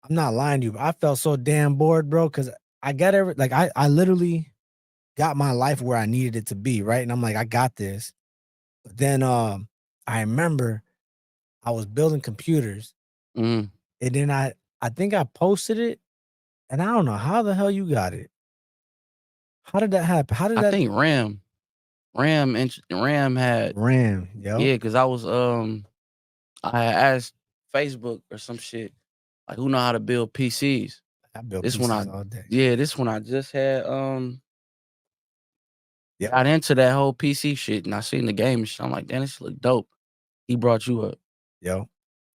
I'm not lying to you, but I felt so damn bored, bro, because I got I literally got my life where I needed it to be, right? And I'm like, I got this. But then I remember I was building computers Mhm. and then I think I posted it and I don't know how the hell you got it. How did that happen? How did I that think Ram had ram, yo? yeah, cause I had asked Facebook or some shit like who know how to build PCs. I built This when I PCs all day. yeah, this when I just had Yep. got into that whole PC shit and I seen the game and shit. I'm like, damn, this shit look dope. He brought you up Yo.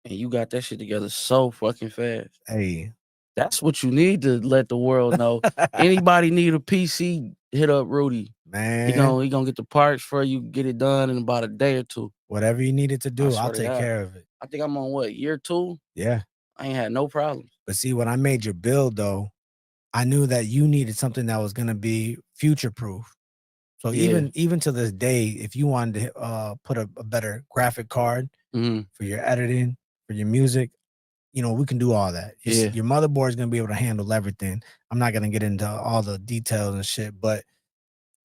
and you got that shit together so fucking fast. Hey. That's what you need to let the world know. Anybody need a PC, hit up Rudy. Man, He gonna get the parts for you, get it done in about a day or 2. whatever you needed to I do, I'll swear to take God. care of it. I think I'm on what, year 2? Yeah. I ain't had no problems. But see, when I made your build though, I knew that you needed something that was gonna be future proof. So Yeah. even to this day, if you wanted to put a better graphic card Mhm. for your editing, for your music, we can do all that. Yeah. Your motherboard is gonna be able to handle everything. I'm not gonna get into all the details and shit. But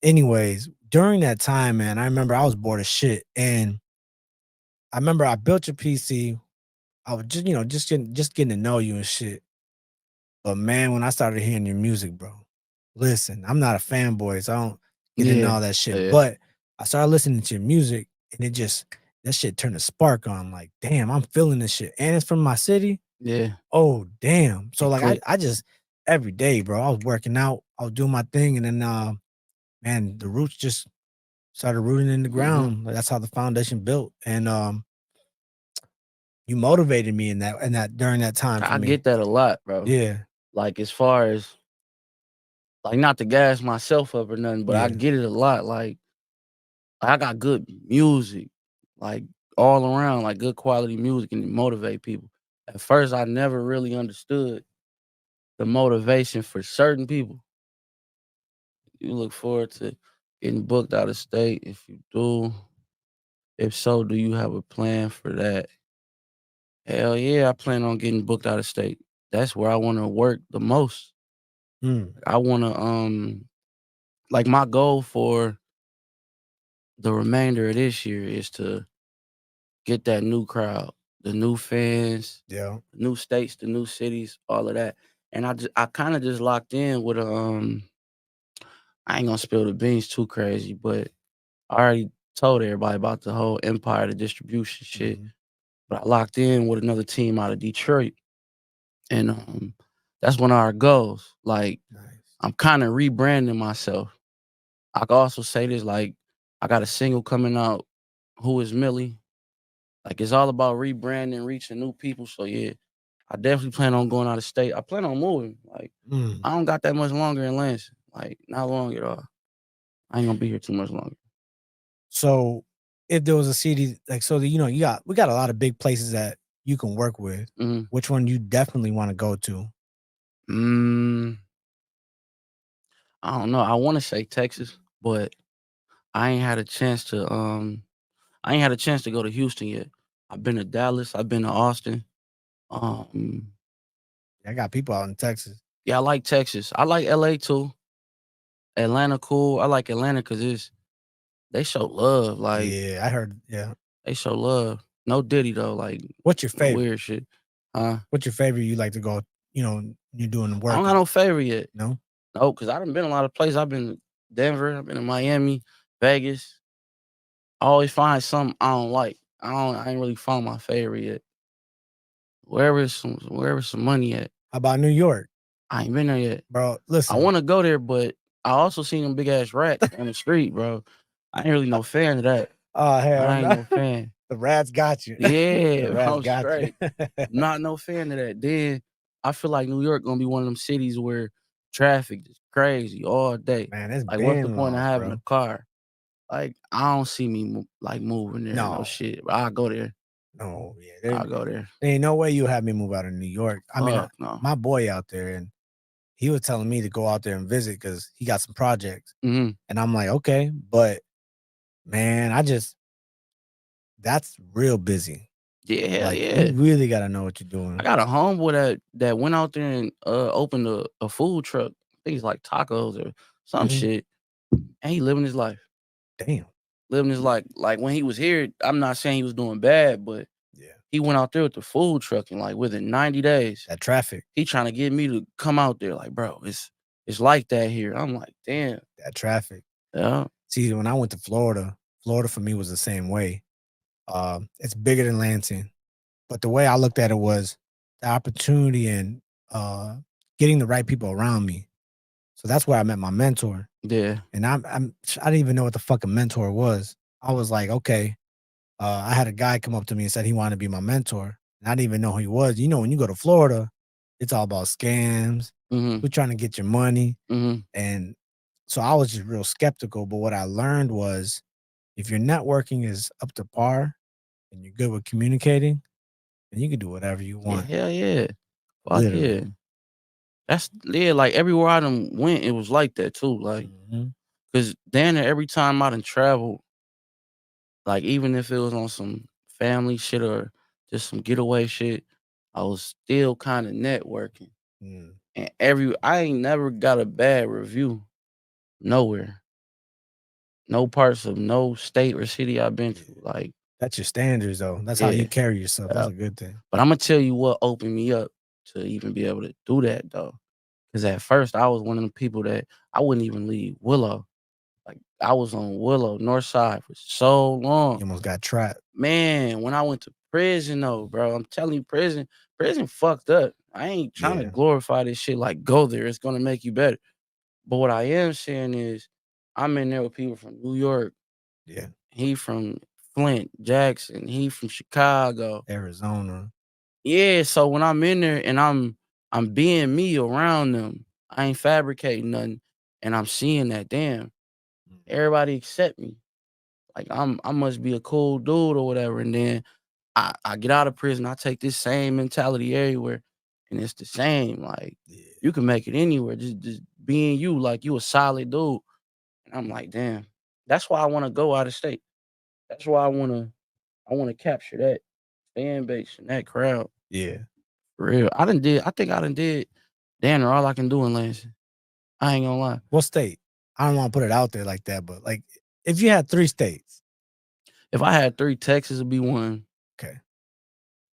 anyways, during that time, man, I remember I was bored as shit. And I remember I built your PC. I was just getting to know you and shit. But man, when I started hearing your music, bro, listen, I'm not a fanboy, so I don't get into Yeah. all that shit. Yeah. But I started listening to your music, and that shit turned a spark on. Like, damn, I'm feeling this shit, and it's from my city. Yeah. Oh, damn. So It like, I clicked. I just every day, bro, I was working out, I was doing my thing, and then man, the roots just started rooting in the Mhm. ground. Like, that's how the foundation built, and you motivated me in that during that time for I me. get that a lot, bro. Yeah, Like, as far as like, not to gas myself up or nothing, but I yeah. get it a lot. Like, I got good music, like, all around, like, good quality music, and it motivate people. At first, I never really understood the motivation for certain people. You look forward to getting booked out of state? If you do, if so, do you have a plan for that? Hell yeah, I plan on getting booked out of state. That's where I wanna work the most. Mm, I wanna, like, my goal for the remainder of this year is to get that new crowd, the new fans, yeah. the new states, the new cities, all of that. And I kinda just locked in with a, I ain't gonna spill the beans too crazy, but I already told everybody about the whole empire, the distribution shit. Mhm. But I locked in with another team out of Detroit, and that's one of our goals. Like, Nice. I'm kind of rebranding myself. I can also say this, like, I got a single coming out, Who is Millie? Like, it's all about rebranding, reaching new people. So yeah, I definitely plan on going out of state. I plan on moving. Like, Mm. I don't got that much longer in Lansing. Like, not long at all. I ain't gonna be here too much longer. So if there was a city like so that we got a lot of big places that you can work with. Mhm. Which one you definitely want to go to? Mm, I don't know. I want to say Texas, but I ain't had a chance to I ain't had a chance to go to Houston yet. I've been to Dallas, I've been to Austin. Um, I got people out in Texas. yeah, I like Texas. I like LA too. Atlanta cool. I like Atlanta because they show love. Like, Yeah, I heard. Yeah. they show love. No Diddy though, like, What's your no favorite? weird shit. Huh? What's your favorite you like to go? You're doing the I don't work. got no favorite yet. No. No, because I done been a lot of places. I've been to Denver, I've been to Miami, Vegas. I always find something I don't like. I ain't really found my favorite yet. Wherever some money at. How about New York, I ain't been there yet. bro? I Listen. wanna go there, but I also seen them big ass rats on the street, bro. I ain't really no fan of that. Oh hell I ain't no. no fan. The rats got you. The Yeah, rats I'm got you. straight. Not no fan of that. Then I feel like New York gonna be one of them cities where traffic is crazy all day. Man, it's Like, what's the been point of laws, having a bro. car? Like, I don't see me like moving there, no No, shit. But I'll go there. no, yeah. I'll go there. There ain't no way you have me move out of New York. I mean, Fuck no. my boy out there, and he was telling me to go out there and visit because he got some projects, Mhm. and I'm like, okay, but man, that's real busy. Yeah, hell Like, you yeah. really got to know what you're I doing. got a homeboy that went out there and opened a food truck. I think it's like tacos or some Mhm. shit. And he living his life. Damn. Living his life. Like, when he was here, I'm not saying he was doing bad, but Yeah. he went out there with the food truck and, like, within 90 days, That traffic. he trying to get me to come out there. Like, bro, it's like that here. I'm like, damn. That traffic. Yeah. See, when I went to Florida, Florida for me was the same way. It's bigger than Lansing, but the way I looked at it was the opportunity and uh, getting the right people around me. So that's where I met my mentor. Yeah. And I didn't even know what the fuck a mentor was. I was like, okay. I had a guy come up to me and said he wanted to be my mentor. And I didn't even know who he was. When you go to Florida, it's all about scams, Mhm. who's trying to get your money. Mhm. And So I was just real skeptical. But what I learned was if your networking is up to par and you're good with communicating, then you can do whatever you Yeah, want. hell yeah. Fuck yeah. Literally. That's yeah, like everywhere I done went, it was like that too. Like, Mhm. cause then every time I done traveled, like even if it was on some family shit or just some getaway shit, I was still kind of networking. Mm. And I ain't never got a bad review nowhere. No parts of no state or city I've been Yeah. to. Like, That's your standards, though. That's how yeah, you carry yourself. That's yeah. a good thing. But I'm gonna tell you what opened me up to even be able to do that though. Cause at first I was one of the people that I wouldn't even leave Willow. Like I was on Willow, North Side for so long. You almost got trapped. Man, when I went to prison though, bro, I'm telling you, prison fucked up. I ain't trying to Yeah. glorify this shit like go there. It's gonna make you better. But what I am saying is I'm in there with people from New York. Yeah. He from Flint, Jackson. He from Chicago. Arizona. Yeah, so when I'm in there and I'm being me around them, I ain't fabricating nothing, and I'm seeing that damn Mm. everybody accept me. Like I must be a cool dude or whatever. And then I get out of prison, I take this same mentality everywhere, and it's the same. Like Yeah. you can make it anywhere, just being you, like you a solid dude. And I'm like, damn, that's why I want to go out of state. That's why I wanna capture that fan base and that crowd. Yeah. For real. I think I done did damn near all I can do in Lansing. I ain't gonna lie. What state? I don't want to put it out there like that, but like if you had 3 states. If I had 3, Texas would be one. Okay.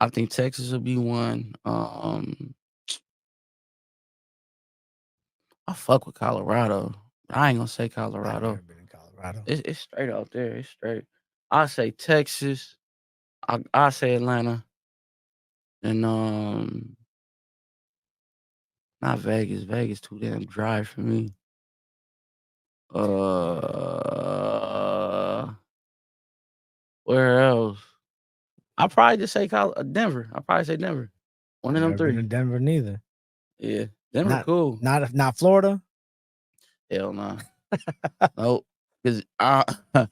I think Texas would be one. I fuck with Colorado. But I ain't gonna say I've never Colorado. been in Colorado. It's straight out there. It's straight. I say Texas. I say Atlanta. And not Vegas. Vegas too damn dry for me. Yeah. Uh where else? I probably just say Denver. I probably say Denver. One I've of them never been to 3. Denver neither. Yeah, Denver Not cool. not Florida? Hell nah. Nope. Cause I I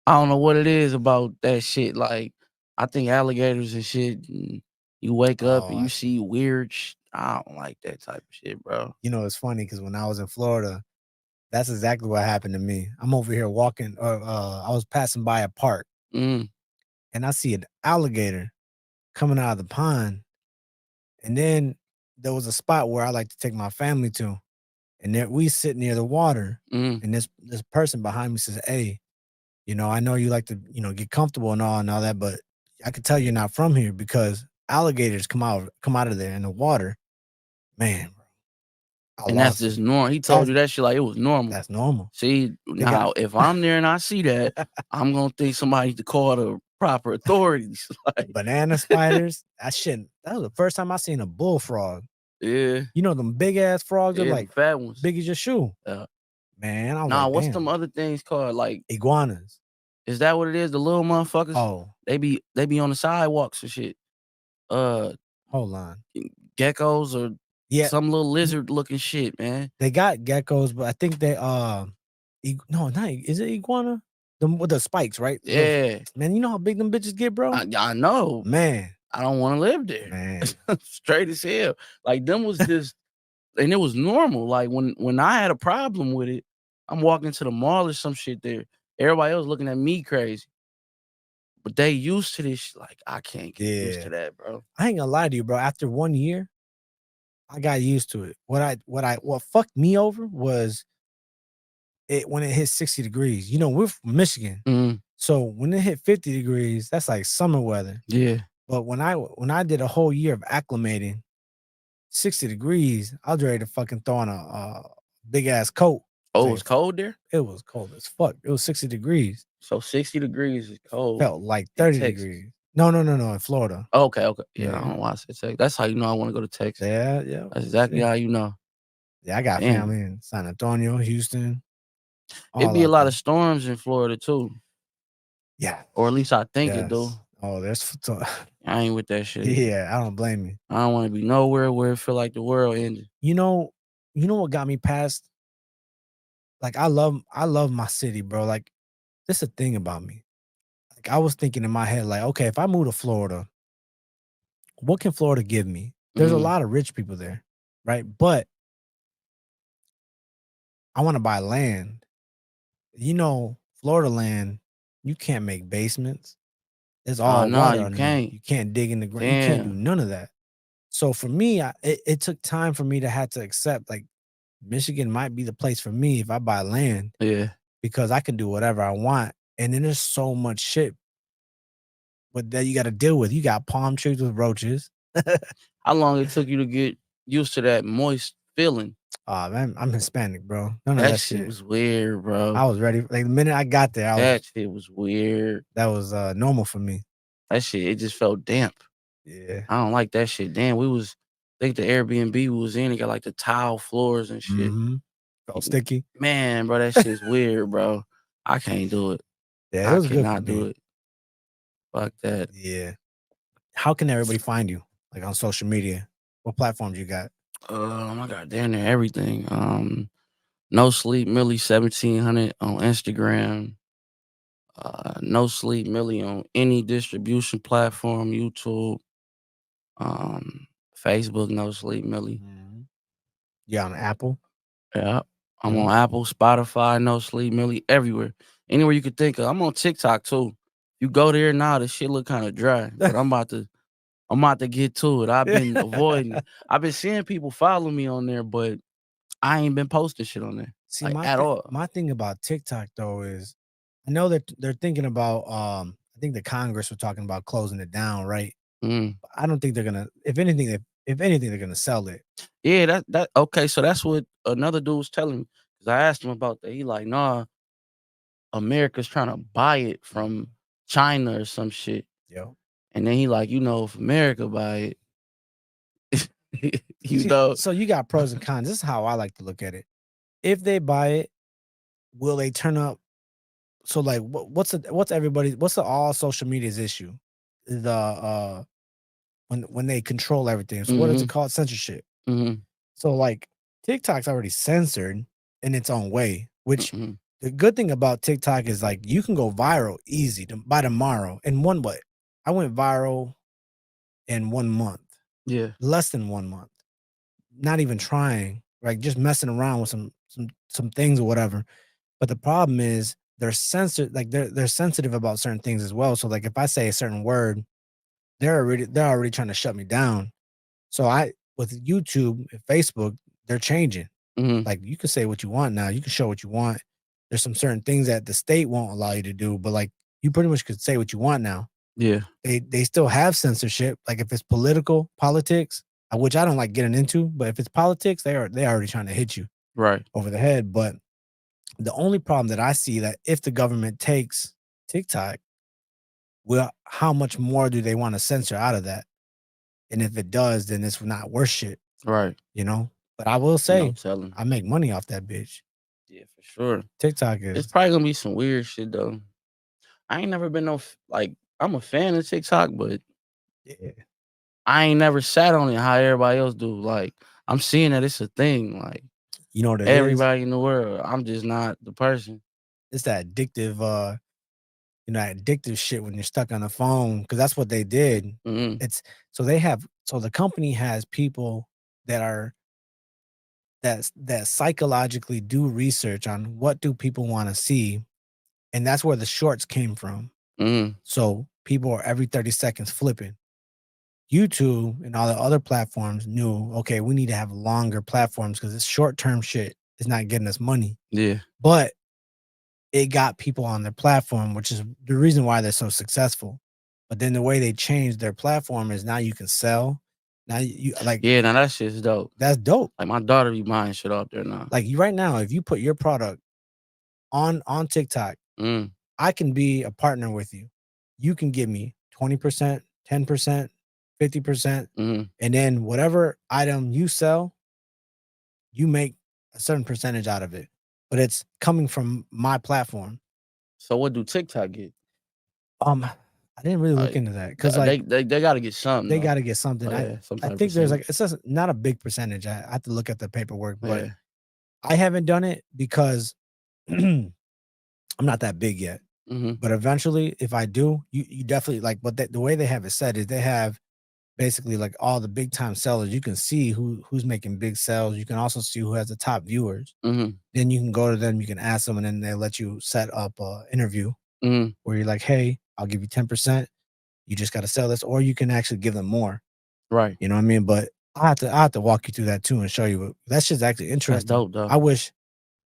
don't know what it is about that shit. Like I think alligators and shit. And you wake up Oh, and I you see. see weird. I don't like that type of shit, bro. You know, it's funny because when I was in Florida, that's exactly what happened to me. I'm over here walking, I was passing by a park Mm, and I see an alligator coming out of the pond. And then there was a spot where I like to take my family to, and there we sit near the water. mm. And this person behind me says, "Hey, I know you like to, get comfortable and all that, but I could tell you're not from here because alligators come out of there in the water." Man, bro, I And that's lost it. just normal. He told That's you that shit like it was normal. that's normal. See, They got now if I'm there and I see that, I'm gonna think somebody need to call the proper authorities. Like, banana spiders. That was the first time I seen a bullfrog. yeah, You know them big ass frogs are yeah, the like fat ones. big as your shoe. Uh, Man, I was nah, like, what's them damn, other things called? Like, iguanas. is that what it is? The little motherfuckers? Oh, They be on the sidewalks and shit. Uh, hold on. geckos or Yeah, some little y- lizard looking shit, man. they got geckos, but I think they no, not is it iguana? Them with the spikes, right? Those Yeah, man, you know how big them bitches get, bro? I know. Man, I don't want to live there. man. Straight as hell. Like them was just, and it was normal. Like when I had a problem with it, I'm walking to the mall or some shit there. Everybody else looking at me crazy, but they used to this. Like I can't get used Yeah. to that, bro. I ain't gonna lie to you, bro. After 1 year, I got used to it. What fucked me over was it when it hit 60 degrees. We're from Michigan. Mm, So when it hit 50 degrees, that's like summer weather. yeah. But when I did a whole year of acclimating, 60 degrees, I was ready to fucking throw on a big ass coat. Oh, Say it's cold there. it was cold as fuck. It was 60 degrees. So 60 degrees is cold Felt like in 30 Texas. degrees. No, no, no, no, in Florida. Okay, okay. Yeah, I don't Yeah. know why I said Texas. That's how you know I want to go to Texas. Yeah, yeah. That's We'll exactly see. how you know. Yeah, I got Damn. family in San Antonio, Houston, It all be a out lot of there. storms in Florida too, Yeah. or at least I think it do. Yes. Oh, I ain't with that shit. yeah, I don't blame you. I don't want to be nowhere where it feel like the world ended. You know, you know what got me past like I love my city, bro. Like this is a thing about me. Like I was thinking in my head, like, okay, if I move to Florida, what can Florida give me? There's a Mhm. lot of rich people there, right? But I want to buy land. Florida land, you can't make basements. It's Oh, all no, water you underneath. can't. You can't dig in the ground. You can't do Damn. none of that. So for me, it took time for me to have to accept like Michigan might be the place for me if I buy land Yeah. because I can do whatever I want. And then there's so much shit but that you got to deal with. You got palm trees with roaches. How long it took you to get used to that moist feeling? Oh man, I'm Hispanic, bro. None of That that shit shit. was weird, bro. I was ready. Like the minute I got there, That shit was weird. that was normal for me. That shit, it just felt damp. Yeah. I don't like that shit. Damn, I think the Airbnb we was in, it got like the tile floors and shit. Mm-hmm. Felt sticky. Man, bro, that shit's weird, bro. I can't do it. Yeah, it I was good for cannot do me. it. Fuck that. Yeah. How can everybody find you? Like on social media? What platforms you got? I got damn near everything. No Sleep Millie 1700 on Instagram. No Sleep Millie on any distribution platform, YouTube, um, Facebook, No Sleep Millie. Mhm. Yeah, on Apple. Yeah. I'm Mhm. on Apple, Spotify, No Sleep Millie, everywhere. Anywhere you could think of. I'm on TikTok too. You go there now, the shit look kind of dry, but I'm about to get to it. I've been avoiding it. I've been seeing people follow me on there, but I ain't been posting shit on there. See, Like at all. my thing about TikTok though is I know that they're thinking about I think the Congress were talking about closing it down, right? Mm. But I don't think they're gonna if anything, they're gonna sell it. Yeah, that okay. So that's what another dude was telling me. Cause I asked him about that. He like, nah, America's trying to buy it from Mhm. China or some shit. Yo. And then he like, if America buy it, you See, know, so you got pros and cons. This is how I like to look at it. If they buy it, will they turn up? So like what's the all social media's issue? The when they control everything. So what is it hmm called? Censorship. hmm So like TikTok's already censored in its own way, which hmm the good thing about TikTok is like you can go viral easy by tomorrow in one way. I went viral in 1 month, yeah, less than 1 month, not even trying, like just messing around with some things or whatever. But the problem is they're censored, like they're sensitive about certain things as well. So like if I say a certain word, they're already trying to shut me down. So I with YouTube and Facebook, they're changing. hmm Like you can say what you want now. You can show what you want. There's some certain things that the state won't allow you to do, but like you pretty much could say what you want now. yeah, They still have censorship. Like if it's politics, which I don't like getting into, but if it's politics, they already trying to hit you right, over the head. But the only problem that I see that if the government takes TikTok, well, how much more do they want to censor out of that? And if it does, then it's not worth shit, right. you know? But I will No say telling. I make money off that bitch. Yeah, for sure. TikTok It's is probably gonna be some weird shit though. I ain't never been like I'm a fan of TikTok, but yeah. I ain't never sat on it how everybody else do. Like I'm seeing that it's a thing. Like You know what it is? everybody in the world. I'm just not the person. It's that addictive, that addictive shit when you're stuck on the phone because that's what they did. Mhm. It's so the company has people that are that psychologically do research on what do people want to see, and that's where the shorts came from. Mhm. So people are every 30 seconds flipping. YouTube and all the other platforms knew, okay, we need to have longer platforms because this short term shit is not getting us money. Yeah. But it got people on their platform, which is the reason why they're so successful. But then the way they changed their platform is now you can sell. Now you like Yeah, now that shit's dope. that's dope. Like my daughter be buying shit off there now. Like you right now, if you put your product on TikTok, Mm. I can be a partner with you. You can give me 20%, 10%, 50%, Mhm. and then whatever item you sell, you make a certain percentage out of it. But it's coming from my platform. So what do TikTok get? I didn't really look Like into that because like they gotta get something they though. got to get something. Oh I yeah, some I type of think there's like percentage. it's just not a big percentage. I have to look at the paperwork, but Yeah. I haven't done it because I'm not that big yet. Mhm. But eventually, if I do, you definitely like. But the way they have it set is they have basically like all the big time sellers. You can see who's making big sales. You can also see who has the top viewers. Mhm. Then you can go to them. You can ask them, and then they let you set up a interview Mhm. where you're like, "Hey, I'll give you 10%. You just got to sell this," or you can actually give them more. Right. You know what I mean? But I have to walk you through that too and show you. That shit's actually That's interesting. dope though. I wish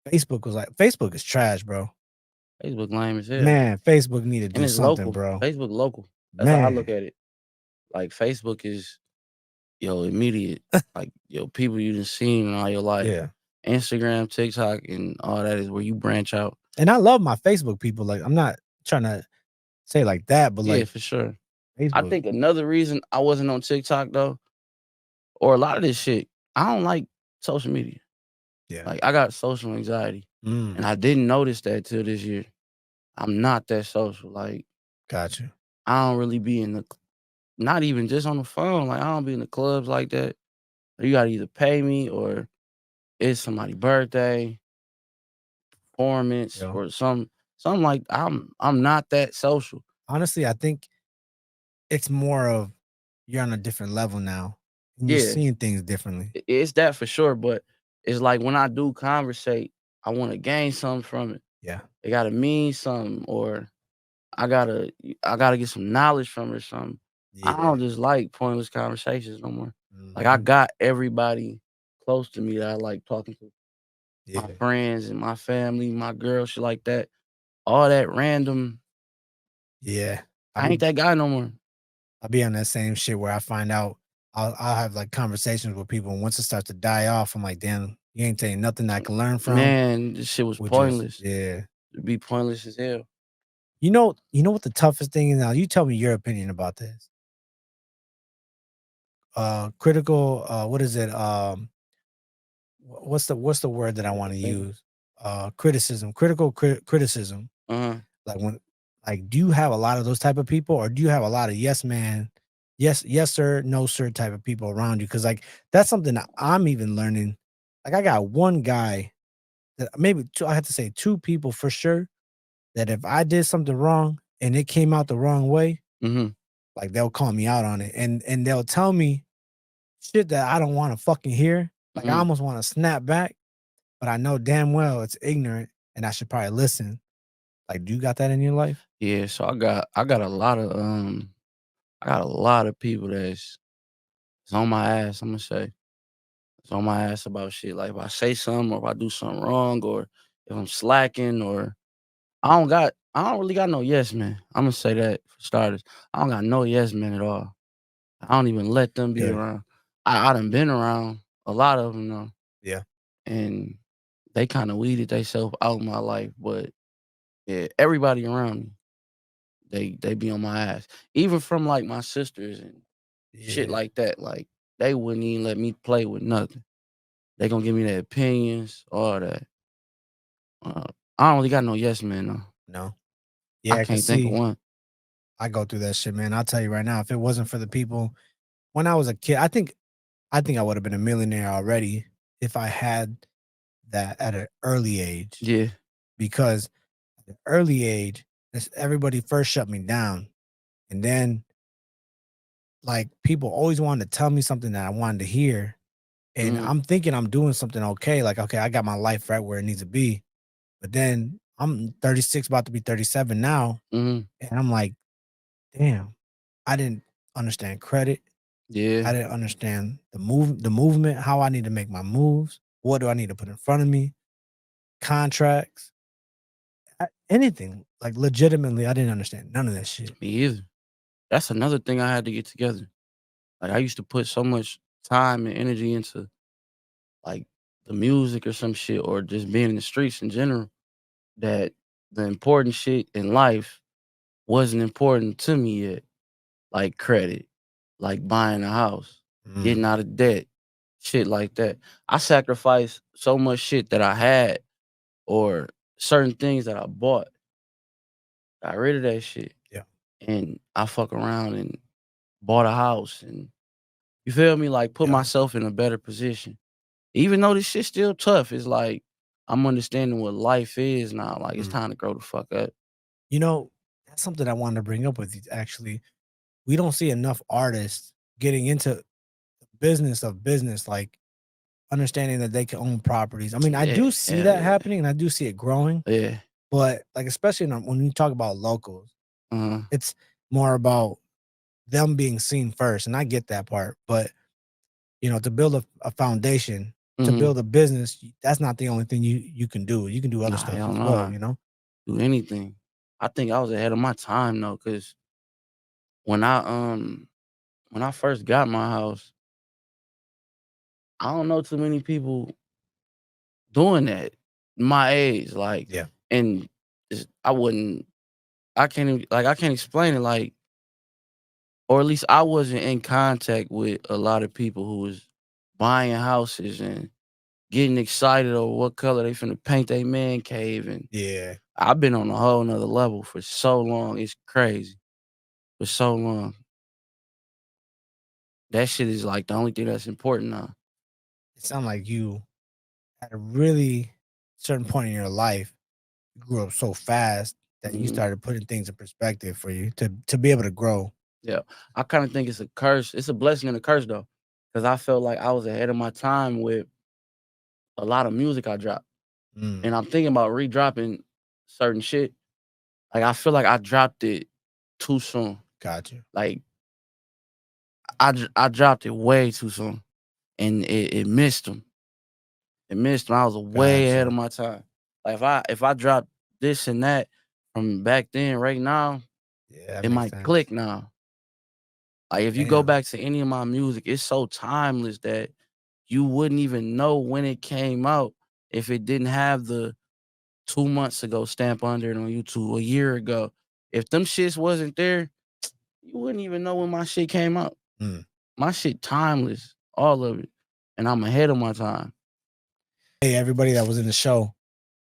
Facebook is trash, bro. Facebook lame as hell. Man, Facebook need to And do it's something, local. bro. Facebook local. That's how I Man, look at it. Like Facebook is immediate. Like people you done seen in all your life. yeah. Instagram, TikTok, and all that is where you branch out. And I love my Facebook people. Like, I'm not trying to say like that, but Yeah, like for sure. I Facebook, think another reason I wasn't on TikTok though, or a lot of this shit, I don't like social media. yeah. Like I got social anxiety. Mm, And I didn't notice that till this year. I'm not that social. Like got you. I don't really be in the not even just on the phone. Like I don't be in the clubs like that. You gotta either pay me or it's somebody's birthday, performance, Yo. or something like I'm not that social. Honestly, I think it's more of you're on a different level now and you're Yeah, seeing things differently. it's that for sure. But it's like when I do conversate, I want to gain something from it. Yeah. It gotta mean something, or I gotta I gotta get some knowledge from it or something. I Yeah. don't just like pointless conversations no more. Like I Mhm. got everybody close to me that I like talking to. My Yeah. friends and my family, my girl, shit like that. All that random. Yeah. I'll I ain't be that guy no more. I'll be on that same shit where I find out I'll have like conversations with people and once it starts to die off, I'm like, damn, you ain't saying nothing I can learn from. Man, this shit was We're just pointless. yeah. It'd be pointless as hell. You know what the toughest thing is now? You tell me your opinion about this. Critical, what is it? What's the word that I want to use? Criticism, criticism. Uh-huh. Like when like do you have a lot of those type of people or do you have a lot of yes man, yes sir, no sir type of people around you? Cause like that's something that I'm even learning. Like I got one guy that maybe two, I have to say two people for sure that if I did something wrong and it came out the wrong way, Mhm. like they'll call me out on it and they'll tell me shit that I don't want to fucking hear. Like I Mhm. almost want to snap back, but I know damn well it's ignorant and I should probably listen. Like, do you got that in your life? Yeah, so I got a lot of I got a lot of people that's on my ass, I'm gonna say. It's on my ass about shit. Like if I say something or if I do something wrong or if I'm slacking or I don't really got no yes man. I'm gonna say that for starters. I don't got no yes man at all. I don't even let them be Good. around. I done been around a lot of them though, Yeah. and they kind of weeded themselves out of my life. But yeah, everybody around me, they be on my ass. Even from like my sisters and shit Yeah. like that. Like they wouldn't even let me play with nothing. They gonna give me their opinions, all that. Uh, I don't really got no yes man though. No. I Yeah, cause can't think of see, one. I go through that shit, man. I'll tell you right now, if it wasn't for the people when I was a kid, I think I would have been a millionaire already if I had that at an early age. Yeah. Because at an early age, everybody first shut me down. And then like people always wanted to tell me something that I wanted to hear. And Mhm. I'm thinking I'm doing something okay. Like, okay, I got my life right where it needs to be. But then I'm 36, about to be 37 now. Mhm. And I'm like, damn, I didn't understand credit. Yeah. I didn't understand the movement, how I need to make my moves. What do I need to put in front of me? Contracts, anything. Like legitimately, I didn't understand none of that shit. Me either. That's another thing I had to get together. Like I used to put so much time and energy into like the music or some shit or just being in the streets in general that the important shit in life wasn't important to me yet. Like credit, like buying a house, getting Mm, out of debt, shit like that. I sacrificed so much shit that I had or certain things that I bought. Got rid of that shit. yeah, And I fuck around and bought a house and you feel me? Like put yeah, myself in a better position. Even though this shit's still tough, it's like I'm understanding what life is now. Like it's Mm. time to grow the fuck up. You know, that's something I wanted to bring up with you. Actually, we don't see enough artists getting into the business of business, like understanding that they can own properties. I mean, I Yeah, do see hell that yeah, happening, and I do see it growing. yeah. But like, especially when you talk about locals, Uh-huh. it's more about them being seen first, and I get that part. But to build a foundation, to Mhm. build a business, that's not the only thing you can do. You can do other Nah, stuff hell as well. nah. Do anything. I think I was ahead of my time though, cause when I when I first got my house, I don't know too many people doing that my age. Like, Yeah, and I wouldn't. I can't even, like I can't explain it. Like, or at least I wasn't in contact with a lot of people who was buying houses and getting excited over what color they finna paint their man cave. And yeah. I've been on a whole nother level for so long. It's crazy. For so long. That shit is like the only thing that's important now. It sounds like you at a really certain point in your life, you grew up so fast that you Mhm. started putting things in perspective for you to be able to grow. Yeah. I kinda think it's a curse. It's a blessing and a curse though. Cause I felt like I was ahead of my time with a lot of music I dropped. Mm, And I'm thinking about redropping certain shit. Like I feel like I dropped it too soon. got you. Like I dropped it way too soon. And it missed them. It missed 'em. I was way ahead of Gotcha. my time. Like if I dropped this and that from back then right now, Yeah, that it makes might click sense. now. Like if you go Damn. back to any of my music, it's so timeless that you wouldn't even know when it came out if it didn't have the 2 months ago stamp under it on YouTube, a year ago. If them shits wasn't there, you wouldn't even know when my shit came out. Mm. My shit timeless, all of it, and I'm ahead of my time. Hey, everybody that was in the show,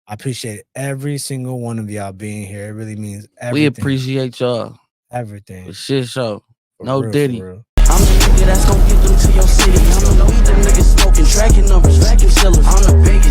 I appreciate every single one of y'all being here. It really means We everything. appreciate y'all for Everything. shit show. For No real, for Diddy. real. I'm the nigga that's gon' get them to your city. I'm the weed them niggas smoking, tracking numbers, vacuum sealers. I'm the biggest.